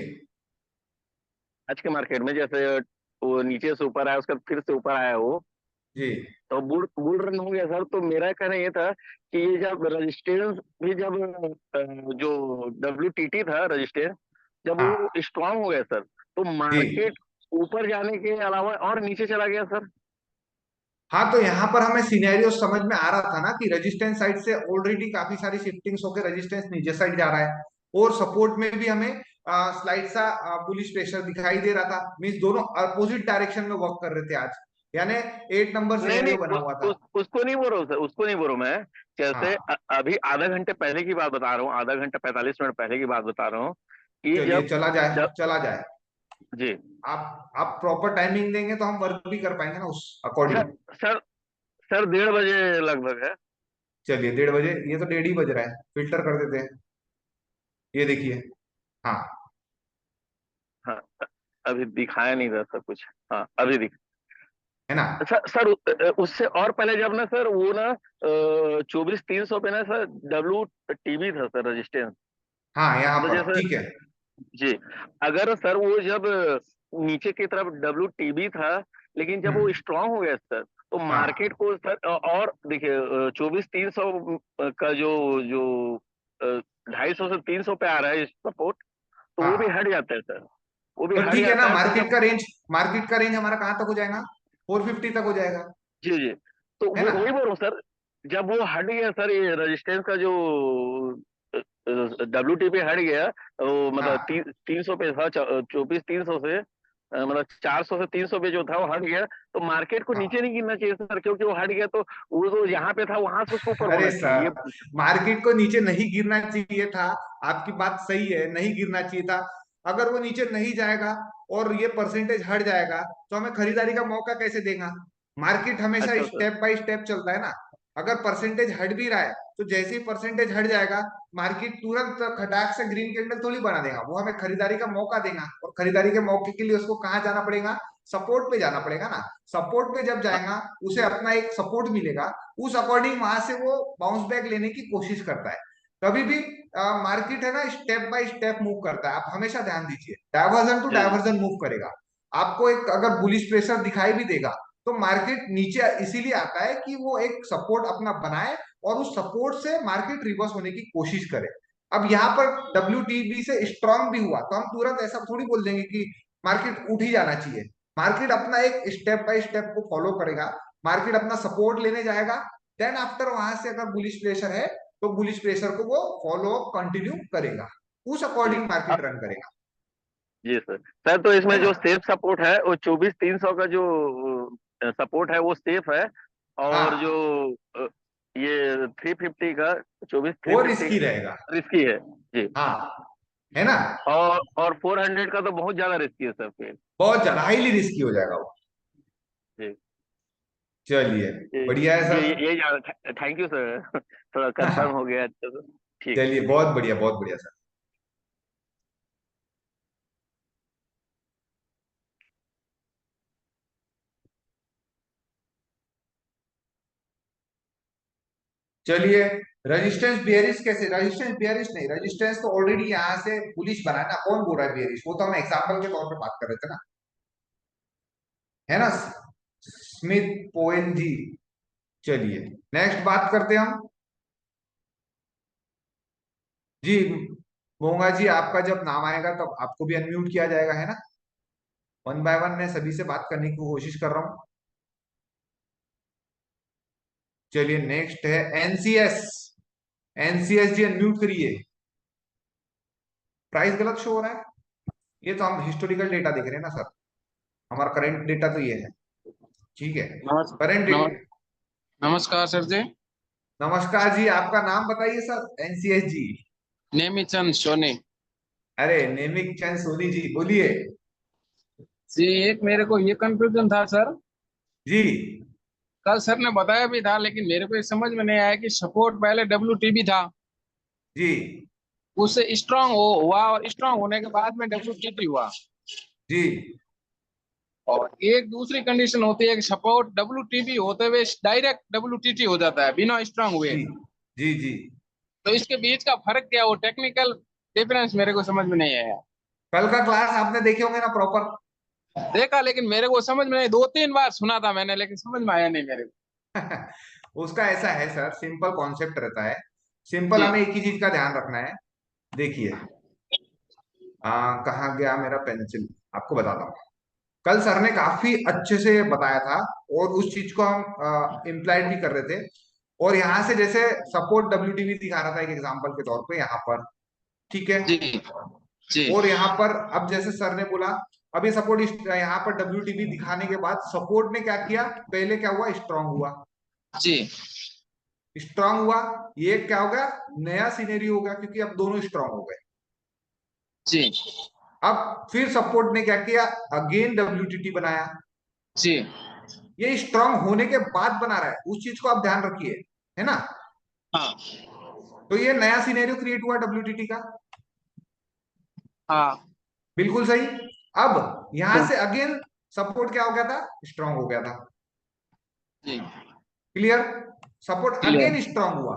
आज के मार्केट में, जैसे वो नीचे से ऊपर आया, उसका फिर से ऊपर आया वो, जी तो बुल बुल रन हो गया सर। तो मेरा कहना ये था कि ये जब रजिस्टेंस भी, जब जो WTT था रजिस्टेंस, जब वो हाँ स्ट्रांग हो गया सर, तो जी मार्केट ऊपर जाने के अलावा और नीचे चला गया सर। हाँ, तो यहाँ पर हमें सिनेरियो समझ में आ रहा था ना कि रेजिस्टेंस साइड से ऑलरेडी काफी सारी शिफ्टिंग्स होकर रेजिस्टेंस नीचे साइड जा रहा है, और सपोर्ट में भी हमें स्लाइड सा बुलिश प्रेशर दिखाई दे रहा था। मींस दोनों अपोजिट डायरेक्शन में वर्क कर रहे थे आज, यानी 8 नंबर नहीं नहीं, सिनेरियो बना हुआ था। उसको नहीं बोल रहा हूँ सर, उसको नहीं बोल रहा हूँ मैं। जैसे हाँ अभी आधा घंटे पहले की बात बता रहा हूँ, आधा घंटा 45 मिनट पहले की बात बता रहा हूँ कि चलिए, जब चला जाए जब चला जाए। जी। आप प्रॉपर टाइमिंग देंगे तो हम वर्क भी कर पाएंगे ना उस अकॉर्डिंग। सर सर सर 1:30 बजे लगभग है। चलिए 1:30 बजे, ये तो 1:30 ही बज रहा है, फिल्टर कर देते हैं। ये देखिए। हाँ हाँ, अभी दिखाया नहीं था सर कुछ। हाँ अभी दिख। है ना। सर उससे और पहले जब ना सर वो ना 24 300 पे ना सर WTB था सर रजिस्टेंस। हाँ यहाँ मतलब पर जैसे, ठीक है। जी, अगर सर वो जब नीचे की तरफ WTB था, लेकिन जब वो हम्म स्ट्रांग हो गया सर, तो हाँ मार्केट को सर और देखिए 24 300 का जो जो 250 से 300 पे आ रहा है सपोर्ट, तो वो भी हाँ, हट जाता है सर, वो भी तो हट ठीक है ना। जाता है तो जब, मार्केट का रेंज हमारा कहाँ तक हो जाएगा, 450 तक हो जाएगा, जी जी, तो है वो ना। वही बोल रहा हूँ सर, जब वो हट गया सर, ये रेजिस्टेंस का जो WTP हट गया, वो मतलब हाँ 300 पे था, 24 300 से मतलब 400 से 300 पे जो था वो हट गया, तो मार्केट को नीचे हाँ। नहीं गिरना चाहिए सर, क्योंकि वो हट गया तो वो तो यहाँ पे था वहां से उसको ऊपर अरे होना चाहिए सर, ये। मार्केट को नीचे नहीं गिरना चाहिए था। आपकी बात सही है, नहीं गिरना चाहिए था। अगर वो नीचे नहीं जाएगा और ये परसेंटेज हट जाएगा तो हमें खरीदारी का मौका कैसे देगा। मार्केट हमेशा अच्छा सर। स्टेप बाय स्टेप चलता है ना। अगर परसेंटेज हट भी रहा है तो जैसे ही परसेंटेज हट जाएगा, मार्केट तुरंत खटाक से ग्रीन कैंडल थोड़ी बना देगा, वो हमें खरीदारी का मौका देगा, और खरीदारी के मौके के लिए उसको कहाँ जाना पड़ेगा, सपोर्ट पे जाना पड़ेगा ना। सपोर्ट पे जब जाएगा, उसे अपना एक सपोर्ट मिलेगा, उस अकॉर्डिंग वहां से वो बाउंस बैक लेने की कोशिश करता है। कभी भी मार्केट है ना, स्टेप बाय स्टेप मूव करता है, आप हमेशा ध्यान दीजिए, डायवर्जन टू जी डायवर्जन मूव करेगा। आपको एक अगर बुलिश प्रेशर दिखाई भी देगा, तो मार्केट नीचे इसीलिए आता है कि वो एक सपोर्ट अपना बनाए, और उस सपोर्ट से मार्केट रिवर्स होने की कोशिश करे। अब यहाँ पर WTB से स्ट्रांग भी हुआ तो हम तुरंत ऐसा थोड़ी बोल देंगे कि मार्केट उठ ही जाना चाहिए। मार्केट अपना एक स्टेप बाय स्टेप को फॉलो करेगा, मार्केट अपना सपोर्ट लेने जाएगा, देन आफ्टर वहां से अगर बुलिश प्रेशर है तो बुलिश प्रेशर को वो फॉलो कंटिन्यू करेगा, उस जी। अकॉर्डिंग मार्केट रन करेगा। जी सर। सर तो है इसमें ना। जो सेफ सपोर्ट है वो 24,300 का जो सपोर्ट है वो सेफ है, और जो हाँ, अ, ये 350 का, 24,350 वो रिस्की रहेगा। रिस्की है। जी। हाँ, है ना। और 400 का तो बहुत ज्यादा रिस्की है सर फिर। बहुत ज्यादा हाईली रिस्की हो जाएगा वो। जी। चलिए, ये बढ़िया है ये सर। ये थैंक यू सर। थोड़ा कंफर्म हो गया, अच्छा सर। ठीक है। चलिए, बहुत बढ़िया, बहुत बढ़िया सर। चलिए, रेजिस्टेंस बियरिश कैसे, रेजिस्टेंस बियरिश नहीं, रेजिस्टेंस तो ऑलरेडी यहाँ से बुलिश बना है ना, कौन बोल रहा है बियरिश, वो तो हम एग्जांपल के तौर पे बात कर रहे थे ना, है ना। स्मिथ पोएन जी। चलिए, नेक्स्ट बात करते हैं हम। जी, मोंगा जी, आपका जब नाम आएगा तब आपको भी अनम्यूट किया जाएगा, है ना। वन बाय वन मैं सभी से बात करने की कोशिश कर रहा हूँ। चलिए, नेक्स्ट है एनसीएस। एनसीएस जी, अनम्यूट करिए। प्राइस गलत शो हो रहा है। ये तो हम हिस्टोरिकल डेटा देख रहे हैं ना सर, हमारा करंट डेटा तो ये है। ठीक है, नमस् करंट नमस् डेटा। नमस्कार सर जी। नमस्कार जी, आपका नाम बताइए सर, एनसीएस जी। नेमीचंद सोनी अरे, नेमिक चंद सोनी जी, बोलिए। जी। एक मेरे को ये कंफ्यूजन था सर। जी कल सर ने बताया भी था, लेकिन मेरे को ये समझ में नहीं आया कि सपोर्ट पहले WTB था, जी उससे स्ट्रांग हुआ, और स्ट्रांग होने के बाद में WTB हुआ। जी और एक दूसरी कंडीशन होती है कि सपोर्ट WTB होते हुए डायरेक्ट WTT हो जाता है बिना स्ट्रांग हुए। जी जी जी। तो इसके बीच का फर्क क्या, वो टेक्निकल डिफरेंस मेरे को समझ में नहीं आया। कल का क्लास आपने देखे होंगे ना प्रॉपर। देखा, लेकिन मेरे को समझ में नहीं, 2-3 बार सुना था मैंने, लेकिन समझ में आया नहीं मेरे को। उसका ऐसा है सर, सिंपल कॉन्सेप्ट रहता है। सिंपल, जी हमें एक ही चीज का ध्यान रखना है। देखिए, कहाँ गया मेरा पेंसिल, आपको बताता हूँ। कल सर ने काफी अच्छे से बताया था, और उस चीज को हम इम्प्लाइड भी कर रहे थे। और यहाँ से जैसे सपोर्ट WTB दिखा रहा था एक एग्जांपल के तौर पे यहाँ पर, ठीक है। जी जी और यहाँ पर अब जैसे सर ने बोला, अभी सपोर्ट यहाँ पर WTB दिखाने के बाद सपोर्ट ने क्या किया, पहले क्या हुआ, स्ट्रांग हुआ। जी स्ट्रांग हुआ, ये क्या हो गया, नया सिनेरियो हो गया, क्योंकि अब दोनों स्ट्रांग हो गए। जी अब फिर सपोर्ट ने क्या किया, अगेन WTT बनाया। जी। ये स्ट्रांग होने के बाद बना रहा है, उस चीज को आप ध्यान रखिए, है ना। हाँ तो ये नया सिनेरियो क्रिएट हुआ WTT का। हाँ। बिल्कुल सही। अब यहां से अगेन सपोर्ट क्या हो गया था, स्ट्रांग हो गया था। जी clear. Support clear. Again strong हुआ।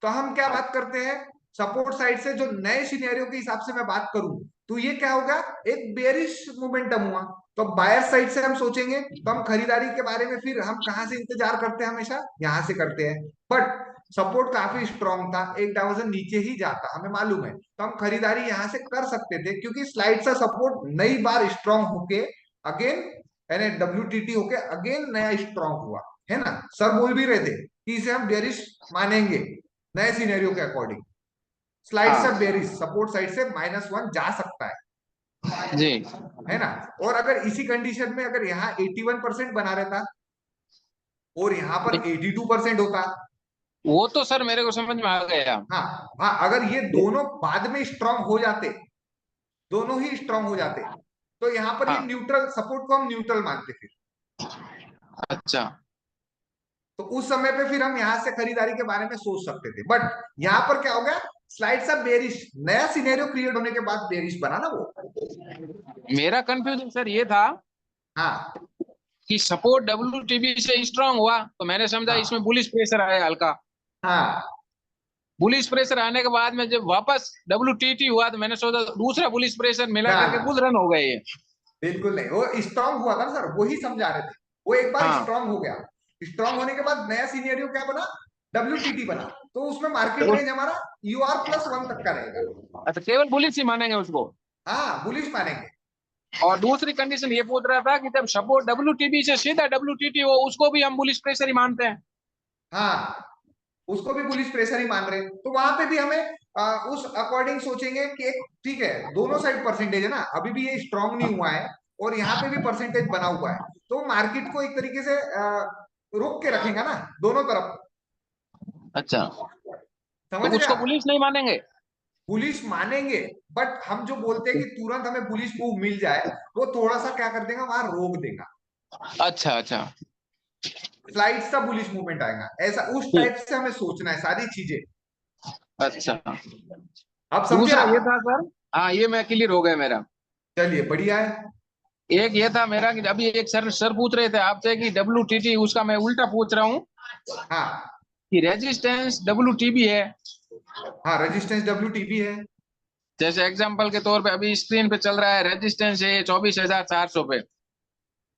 तो हम क्या बात करते हैं, सपोर्ट साइड से जो नए सिनेरियो के हिसाब से मैं बात करूं, तो ये क्या होगा, एक बेरिश मोमेंटम हुआ। तो बायर साइड से हम सोचेंगे तो हम खरीदारी के बारे में फिर हम कहां से इंतजार करते हैं, हमेशा यहां से करते हैं। बट सपोर्ट काफी स्ट्रांग था, एक डाउजन नीचे ही जाता हमें मालूम है, तो हम खरीदारी यहां से कर सकते थे, क्योंकि स्लाइड सा सपोर्ट नई बार स्ट्रांग होके अगेन, यानी WTT होके अगेन नया स्ट्रांग हुआ, है ना। सर बोल भी रहे थे कि इसे हम बेरिश मानेंगे नए सिनेरियो के अकॉर्डिंग। स्लाइड से हाँ बेरिश सपोर्ट साइड से -1 जा सकता जी। है ना। और अगर इसी कंडीशन में अगर यहाँ 81% बना रहता और यहाँ पर 82% होता। वो तो सर मेरे को समझ में आ गया। हाँ हाँ, अगर ये दोनों बाद में स्ट्रांग हो जाते, दोनों ही स्ट्रांग हो जाते, तो यहाँ पर ये हाँ न्यूट्रल, सपोर्ट को हम न्यूट्रल मानते फिर। अच्छा तो उस समय पे फिर हम यहाँ से खरीदारी के बारे में सोच सकते थे, बट यहाँ पर क्या हो गया, स्लाइड सा बेरिश, नया सिनेरियो क्रिएट होने के बाद बेरिश बना ना वो। मेरा कंफ्यूजन सर ये था हाँ कि सपोर्ट डब्ल्यूटीबी से स्ट्रांग हुआ तो मैंने समझा हाँ इसमें बुलिश प्रेशर आया हल्का। हाँ बुलिश प्रेशर आने के बाद में जब वापस डब्ल्यूटीटी हुआ तो मैंने सोचा दूसरा बुलिश प्रेशर मिला ना करके ना, बुल रन हो गए ये। बिल्कुल नहीं, वो स्ट्रांग हुआ था ना सर, वही समझा रहे थे। वो एक बार हाँ स्ट्रांग हो गया, स्ट्रांग होने के बाद नया सिनेरियो क्या बना, डब्ल्यूटीटी बना, तो उसमें मार्केट तो रेंज हमारा UR+1 तक का रहेगा। अच्छा केवल बुलिश ही मानेंगे उसको। हाँ बुलिश मानेंगे। और दूसरी कंडीशन ये पूछ रहा था कि जब सपोर्ट डब्ल्यूटीबी से सीधा डब्ल्यूटीटी हो उसको भी हम बुलिश प्रेशर ही मानते हैं। हाँ उसको भी बुलिश प्रेशर ही मान रहे हैं, तो वहां पे भी हमें उस अकॉर्डिंग सोचेंगे कि एक ठीक है, दोनों साइड परसेंटेज है ना, अभी भी ये स्ट्रांग नहीं हुआ है और यहाँ पे भी परसेंटेज बना हुआ है, तो मार्केट को एक तरीके से रोक के रखेगा ना दोनों तरफ। अच्छा तो समझ गया, उसको बुलिश नहीं मानेंगे। बुलिश मानेंगे, बट हम जो बोलते हैं कि तुरंत हमें बुलिश मूव मिल जाए, वो थोड़ा सा क्या कर देगा, वहां रोक देगा, अच्छा अच्छा स्लाइड सा बुलिश मूवमेंट आएगा, ऐसा उस टाइप से हमें सोचना है सारी चीजें। अच्छा। अब समझे दूसरा ये आप? था सर, हाँ ये मैं क्लियर हो गया मेरा। चलिए बढ़िया है। एक ये था मेरा कि अभी एक सर पूछ रहे थे आपसे कि डब्ल्यूटीटी, उसका मैं उल्टा पूछ रहा हूँ हाँ कि रेजिस्टेंस डब्ल्यूटीबी है। हाँ रेजिस्टेंस WTB है। जैसे एग्जांपल के तौर पे अभी स्क्रीन पे चल रहा है रेजिस्टेंस है 24,400 पे।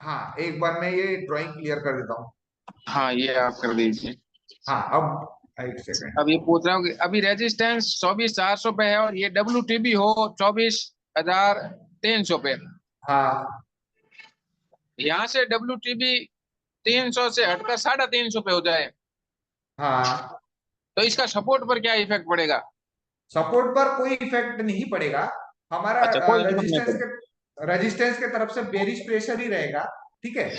हाँ एक बार मैं ये ड्राइंग क्लियर कर देता हूँ। हाँ ये आप कर दीजिए। हाँ अब एक सेकंड। अब ये पूछ रहा हूँ कि अभी रेजिस्टेंस 24,400 पे है और ये डब्ल्यूटीबी हो 24,300 पे। हाँ यहाँ से डब्ल्यूटीबी 300 से हटकर 350 पे हो जाए हाँ तो इसका सपोर्ट पर क्या इफेक्ट पड़ेगा। सपोर्ट पर कोई इफेक्ट नहीं पड़ेगा, हमारा अच्छा कोई इफेक्ट नहीं रेजिस्टेंस के तरफ से बेरिश प्रेशर ही रहेगा, ठीक है।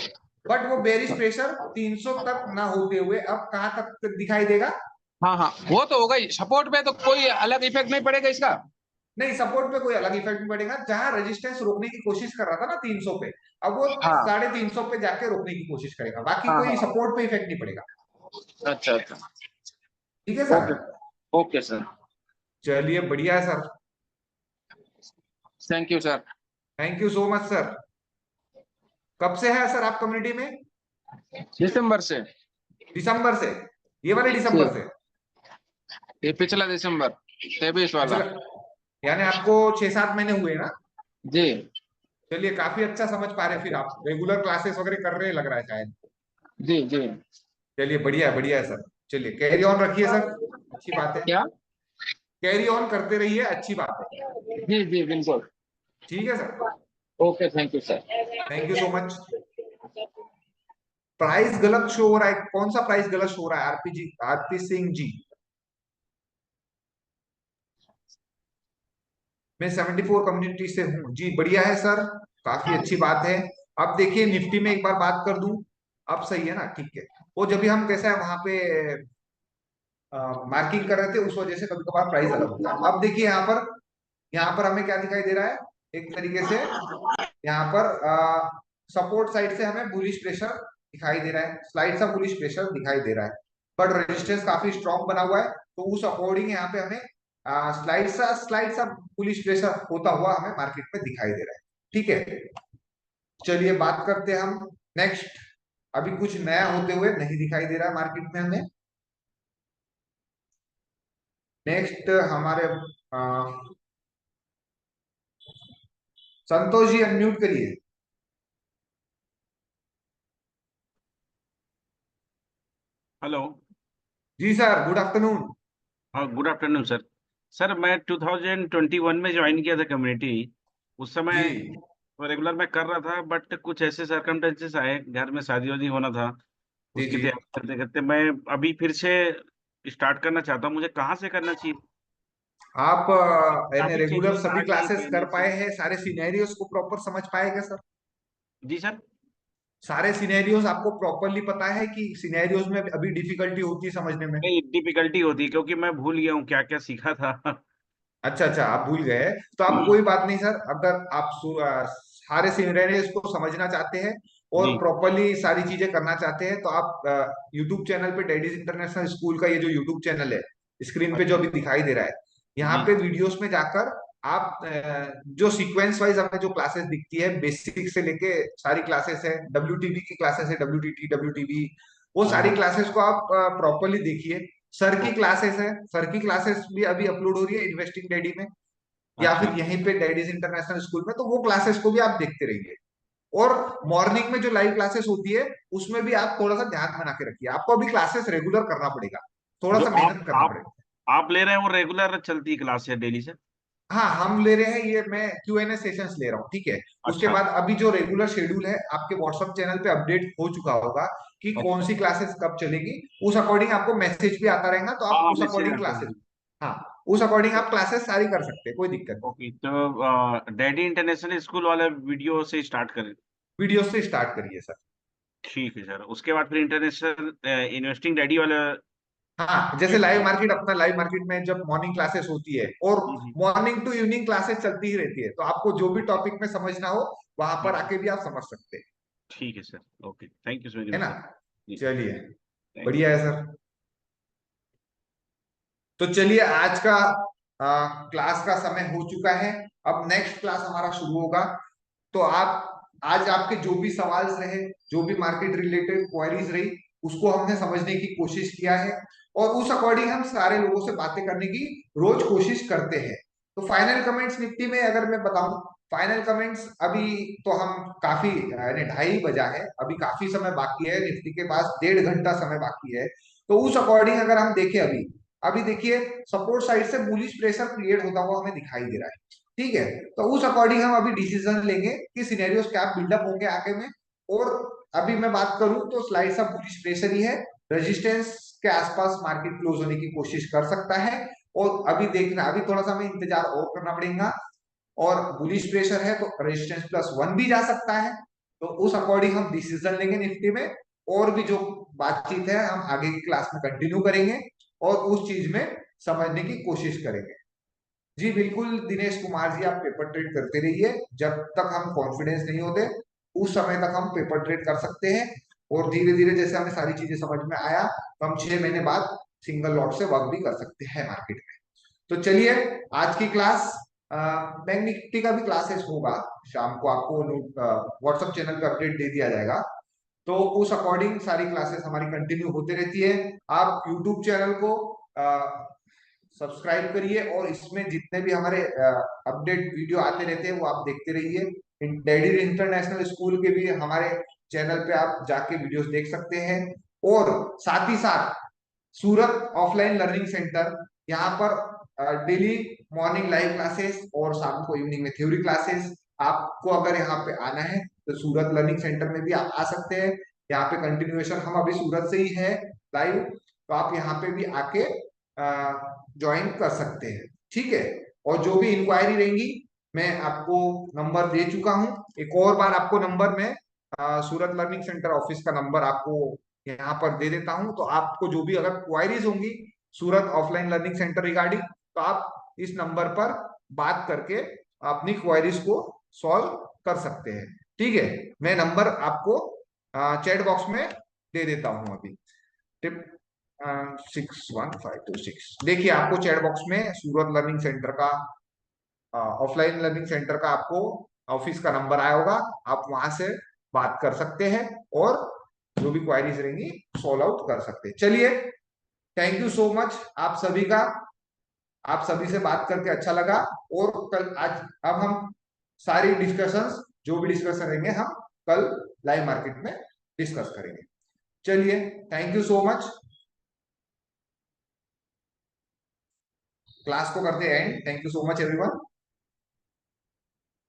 बट वो बेरिश प्रेशर 300 तक ना होते हुए अब कहाँ तक दिखाई देगा। हाँ हाँ वो तो होगा ही, सपोर्ट पे तो कोई अलग इफेक्ट नहीं पड़ेगा इसका। नहीं सपोर्ट पे कोई अलग इफेक्ट नहीं पड़ेगा, जहां रेजिस्टेंस रोकने की कोशिश कर रहा था ना 300 पे, अब वो हाँ 350 पे जाके रोकने की कोशिश करेगा, बाकी हाँ कोई हाँ सपोर्ट पे इफेक्ट नहीं पड़ेगा। अच्छा अच्छा ठीक है सर। ओके ओके सर चलिए बढ़िया है sir. Thank you sir. Thank you so much sir. कब से है सर आप कम्युनिटी में? दिसंबर से। दिसंबर से? ये वाले दिसंबर से? ये पिछला दिसंबर 23 वाला। पिछला, यानी आपको 6-7 महीने हुए ना? जी चलिए काफी अच्छा समझ पा रहे हैं, फिर आप रेगुलर क्लासेस वगैरह कर रहे हैं लग रहा है शायद। जी जी चलिए बढ़िया है सर। चलिए कैरी ऑन रखिए सर, अच्छी बात है, क्या। कैरी ऑन करते रहिए, अच्छी बात है। जी जी बिल्कुल। ठीक है sir. Okay thank you sir. Thank you so much. Price गलत शो हो रहा है, कौन सा प्राइस गलत शो हो रहा है? आरपी सिंह जी, मैं 74 कम्युनिटी से हूँ जी, बढ़िया है सर, काफी अच्छी बात है। अब देखिए निफ्टी में एक बार बात कर दूं, अब सही है ना, ठीक है। वो जब भी हम कैसा है वहां पे मार्किंग कर रहे थे, उस वजह से कभी कभार प्राइस अलग होता है। अब देखिए यहाँ पर हमें क्या दिखाई दे रहा है, एक तरीके से यहाँ पर सपोर्ट साइड से हमें बुलिश प्रेशर दिखाई दे रहा है, स्लाइड सा बुलिश प्रेशर दिखाई दे रहा है, बट रेजिस्टेंस काफी स्ट्रॉन्ग बना हुआ है, तो उस अकॉर्डिंग यहाँ पे हमें स्लाइड सा बुलिश प्रेशर होता हुआ हमें मार्केट में दिखाई दे रहा है। ठीक है, चलिए बात करते हैं हम नेक्स्ट। अभी कुछ नया होते हुए नहीं दिखाई दे रहा है मार्केट में हमें। नेक्स्ट हमारे संतोष जी अनम्यूट करिए। हेलो। जी सर, गुड आफ्टरनून। हाँ गुड आफ्टरनून सर। सर मैं 2021 में ज्वाइन किया था कम्युनिटी। उस समय जी रेगुलर मैं कर रहा था, बट कुछ ऐसे सरकमस्टेंसेस आए, घर में शादी वादी होना था, जी उसकी जी। तैयारी करते करते मैं अभी फिर से स्टार्ट करना चाहता हूँ। मुझे कहाँ से करना चाहिए? आप यानी काफी रेगुलर चेंजेस सभी आ गए हैं क्लासेस कर पहले से। पाए हैं, सारे सिनेरियोस को प्रॉपर समझ पाए क्या सर? जी सर। सारे सिनेरियोस आपको प्रॉपरली पता है कि सिनेरियोस में अभी डिफिकल्टी होती है समझने में? नहीं, डिफिकल्टी होती है क्योंकि मैं भूल गया हूँ क्या क्या सीखा था। अच्छा अच्छा, आप भूल गए तो आप कोई बात नहीं सर, अगर आप सारे सिनेरियोस को समझना चाहते हैं और जी प्रॉपरली सारी चीजें करना चाहते हैं तो आप यूट्यूब चैनल पे डैडीज इंटरनेशनल स्कूल का ये जो यूट्यूब चैनल है स्क्रीन पे जो अच्छा अभी दिखाई दे रहा है, यहाँ जी पे वीडियोस में जाकर आप जो सीक्वेंस वाइज हमें जो क्लासेस दिखती है बेसिक से लेके सारी क्लासेस है, WTV की क्लासेस है, WTT WTV, वो हाँ सारी हाँ क्लासेस को आप प्रॉपरली देखिए। सर की ओके क्लासेस है, सर की क्लासेस भी अभी अपलोड हो रही है इन्वेस्टिंग डैडी में या अच्छा फिर यहीं पे डैडीज इंटरनेशनल स्कूल में, तो वो क्लासेस को भी आप देखते रहिए। और मॉर्निंग में जो लाइव क्लासेस होती है उसमें भी आप थोड़ा सा ध्यान बना के रखिए, आपको अभी क्लासेस रेगुलर करना पड़ेगा, थोड़ा जो सा मेहनत करना पड़ेगा। आप ले रहे हैं वो रेगुलर चलती क्लास है डेली से? हाँ हम ले रहे हैं, ये मैं Q&A सेशंस ले रहा हूँ, ठीक है। उसके अच्छा बाद अभी जो रेगुलर शेड्यूल है आपके व्हाट्सएप चैनल पे अपडेट हो चुका होगा कि ओके कौन सी क्लासेस कब चलेगी, उस अकॉर्डिंग आपको मैसेज भी आता रहेगा, तो हाँ आप हाँ उस मैसेज अकॉर्डिंग आता क्लासेस, है। हाँ उस अकॉर्डिंग आप क्लासेस सारी कर सकते हैं, कोई दिक्कत नहीं। ओके तो डैडी इंटरनेशनल स्कूल वाले वीडियो से स्टार्ट करें? वीडियो से स्टार्ट करिए सर। ठीक है सर, उसके बाद फिर इंटरनेशनल इन्वेस्टिंग डैडी वाला। हाँ जैसे लाइव मार्केट, अपना लाइव मार्केट में जब मॉर्निंग क्लासेस होती है और जी मॉर्निंग टू इवनिंग क्लासेस चलती ही रहती है, तो आपको जो भी ओके टॉपिक में समझना हो वहां पर जी आके भी आप समझ सकते हैं, ठीक है sir. Okay thank you very है मच ना। सर। जी चलिए थैंक यू। बढ़िया है सर। तो चलिए आज का क्लास का समय हो चुका है, अब नेक्स्ट क्लास हमारा शुरू होगा। तो आप आज आपके जो भी सवाल रहे, जो भी मार्केट रिलेटेड क्वेरीज रही, उसको हमने समझने की कोशिश किया है और उस अकॉर्डिंग हम सारे लोगों से बातें करने की रोज कोशिश करते हैं। तो फाइनल कमेंट्स निफ्टी में अगर मैं बताऊं, फाइनल कमेंट्स अभी तो हम काफी यानी 2:30 बजा है, अभी काफी समय बाकी है, निफ्टी के पास 1.5 घंटा समय बाकी है। तो उस अकॉर्डिंग अगर हम देखें, अभी अभी देखिए सपोर्ट साइड से बुलिश प्रेशर क्रिएट होता हुआ हमें दिखाई दे रहा है, ठीक है। तो उस अकॉर्डिंग हम अभी डिसीजन लेंगे कि सिनेरियोस क्या बिल्डअप होंगे आगे में। और अभी मैं बात करूं तो स्लाइड सा बुलिश प्रेशर ही है, रेजिस्टेंस के आसपास मार्केट क्लोज होने की कोशिश कर सकता है। और अभी देखना, अभी थोड़ा सा हमें इंतजार और करना पड़ेगा, और बुलिश प्रेशर है तो रेजिस्टेंस +1 भी जा सकता है। तो उस अकॉर्डिंग हम डिसीजन लेंगे निफ्टी में, और भी जो बातचीत है हम आगे की क्लास में कंटिन्यू करेंगे और उस चीज में समझने की कोशिश करेंगे। जी बिल्कुल दिनेश कुमार जी, आप पेपर ट्रेड करते रहिए, जब तक हम कॉन्फिडेंस नहीं होते उस समय तक हम पेपर ट्रेड कर सकते हैं। और धीरे धीरे जैसे हमें सारी चीजें समझ में आया तो हम 6 महीने बाद सिंगल लॉट से वर्क भी कर सकते हैं मार्केट में। तो चलिए आज की क्लास, बैंक निफ्टी का भी क्लासेस होगा शाम को, आपको व्हाट्सएप चैनल पे अपडेट दे दिया जाएगा। तो उस अकॉर्डिंग सारी क्लासेस हमारी कंटिन्यू होती रहती है। आप यूट्यूब चैनल को सब्सक्राइब करिए और इसमें जितने भी हमारे अपडेट वीडियो आते रहते हैं वो आप देखते रहिए। डैडी इंटरनेशनल स्कूल के भी हमारे चैनल पे आप जाके वीडियोस देख सकते हैं। और साथ ही साथ सूरत ऑफलाइन लर्निंग सेंटर, यहाँ पर डेली मॉर्निंग लाइव क्लासेस और शाम को इवनिंग में थ्योरी क्लासेस। आपको अगर यहाँ पे आना है तो सूरत लर्निंग सेंटर में भी आप आ सकते हैं, यहाँ पे कंटिन्यूएशन हम अभी सूरत से ही है लाइव, तो आप यहाँ पे भी आके ज्वाइन कर सकते हैं, ठीक है। और जो भी इंक्वायरी रहेंगी मैं आपको नंबर दे चुका हूँ, एक और बार आपको नंबर में सूरत लर्निंग सेंटर ऑफिस का नंबर आपको यहाँ पर दे देता हूँ। तो आपको जो भी अगर क्वायरीज होंगी सूरत ऑफलाइन लर्निंग सेंटर रिगार्डिंग, तो आप इस नंबर पर बात करके अपनी क्वायरीज को सॉल्व कर सकते हैं, ठीक है। मैं नंबर आपको चैट बॉक्स में दे देता हूँ अभी। टिप 61526, देखिए आपको चैट बॉक्स में सूरत लर्निंग सेंटर का ऑफलाइन लर्निंग सेंटर का आपको ऑफिस का नंबर आया होगा, आप वहां से बात कर सकते हैं और जो भी क्वायरीज रहेंगी सॉल्व आउट कर सकते हैं। चलिए थैंक यू सो मच आप सभी का, आप सभी से बात करके अच्छा लगा। और कल आज अब हम सारी डिस्कशंस, जो भी डिस्कशन रहेंगे हम कल लाइव मार्केट में डिस्कस करेंगे। चलिए thank you so much, class को करते हैं and. Thank you so much everyone.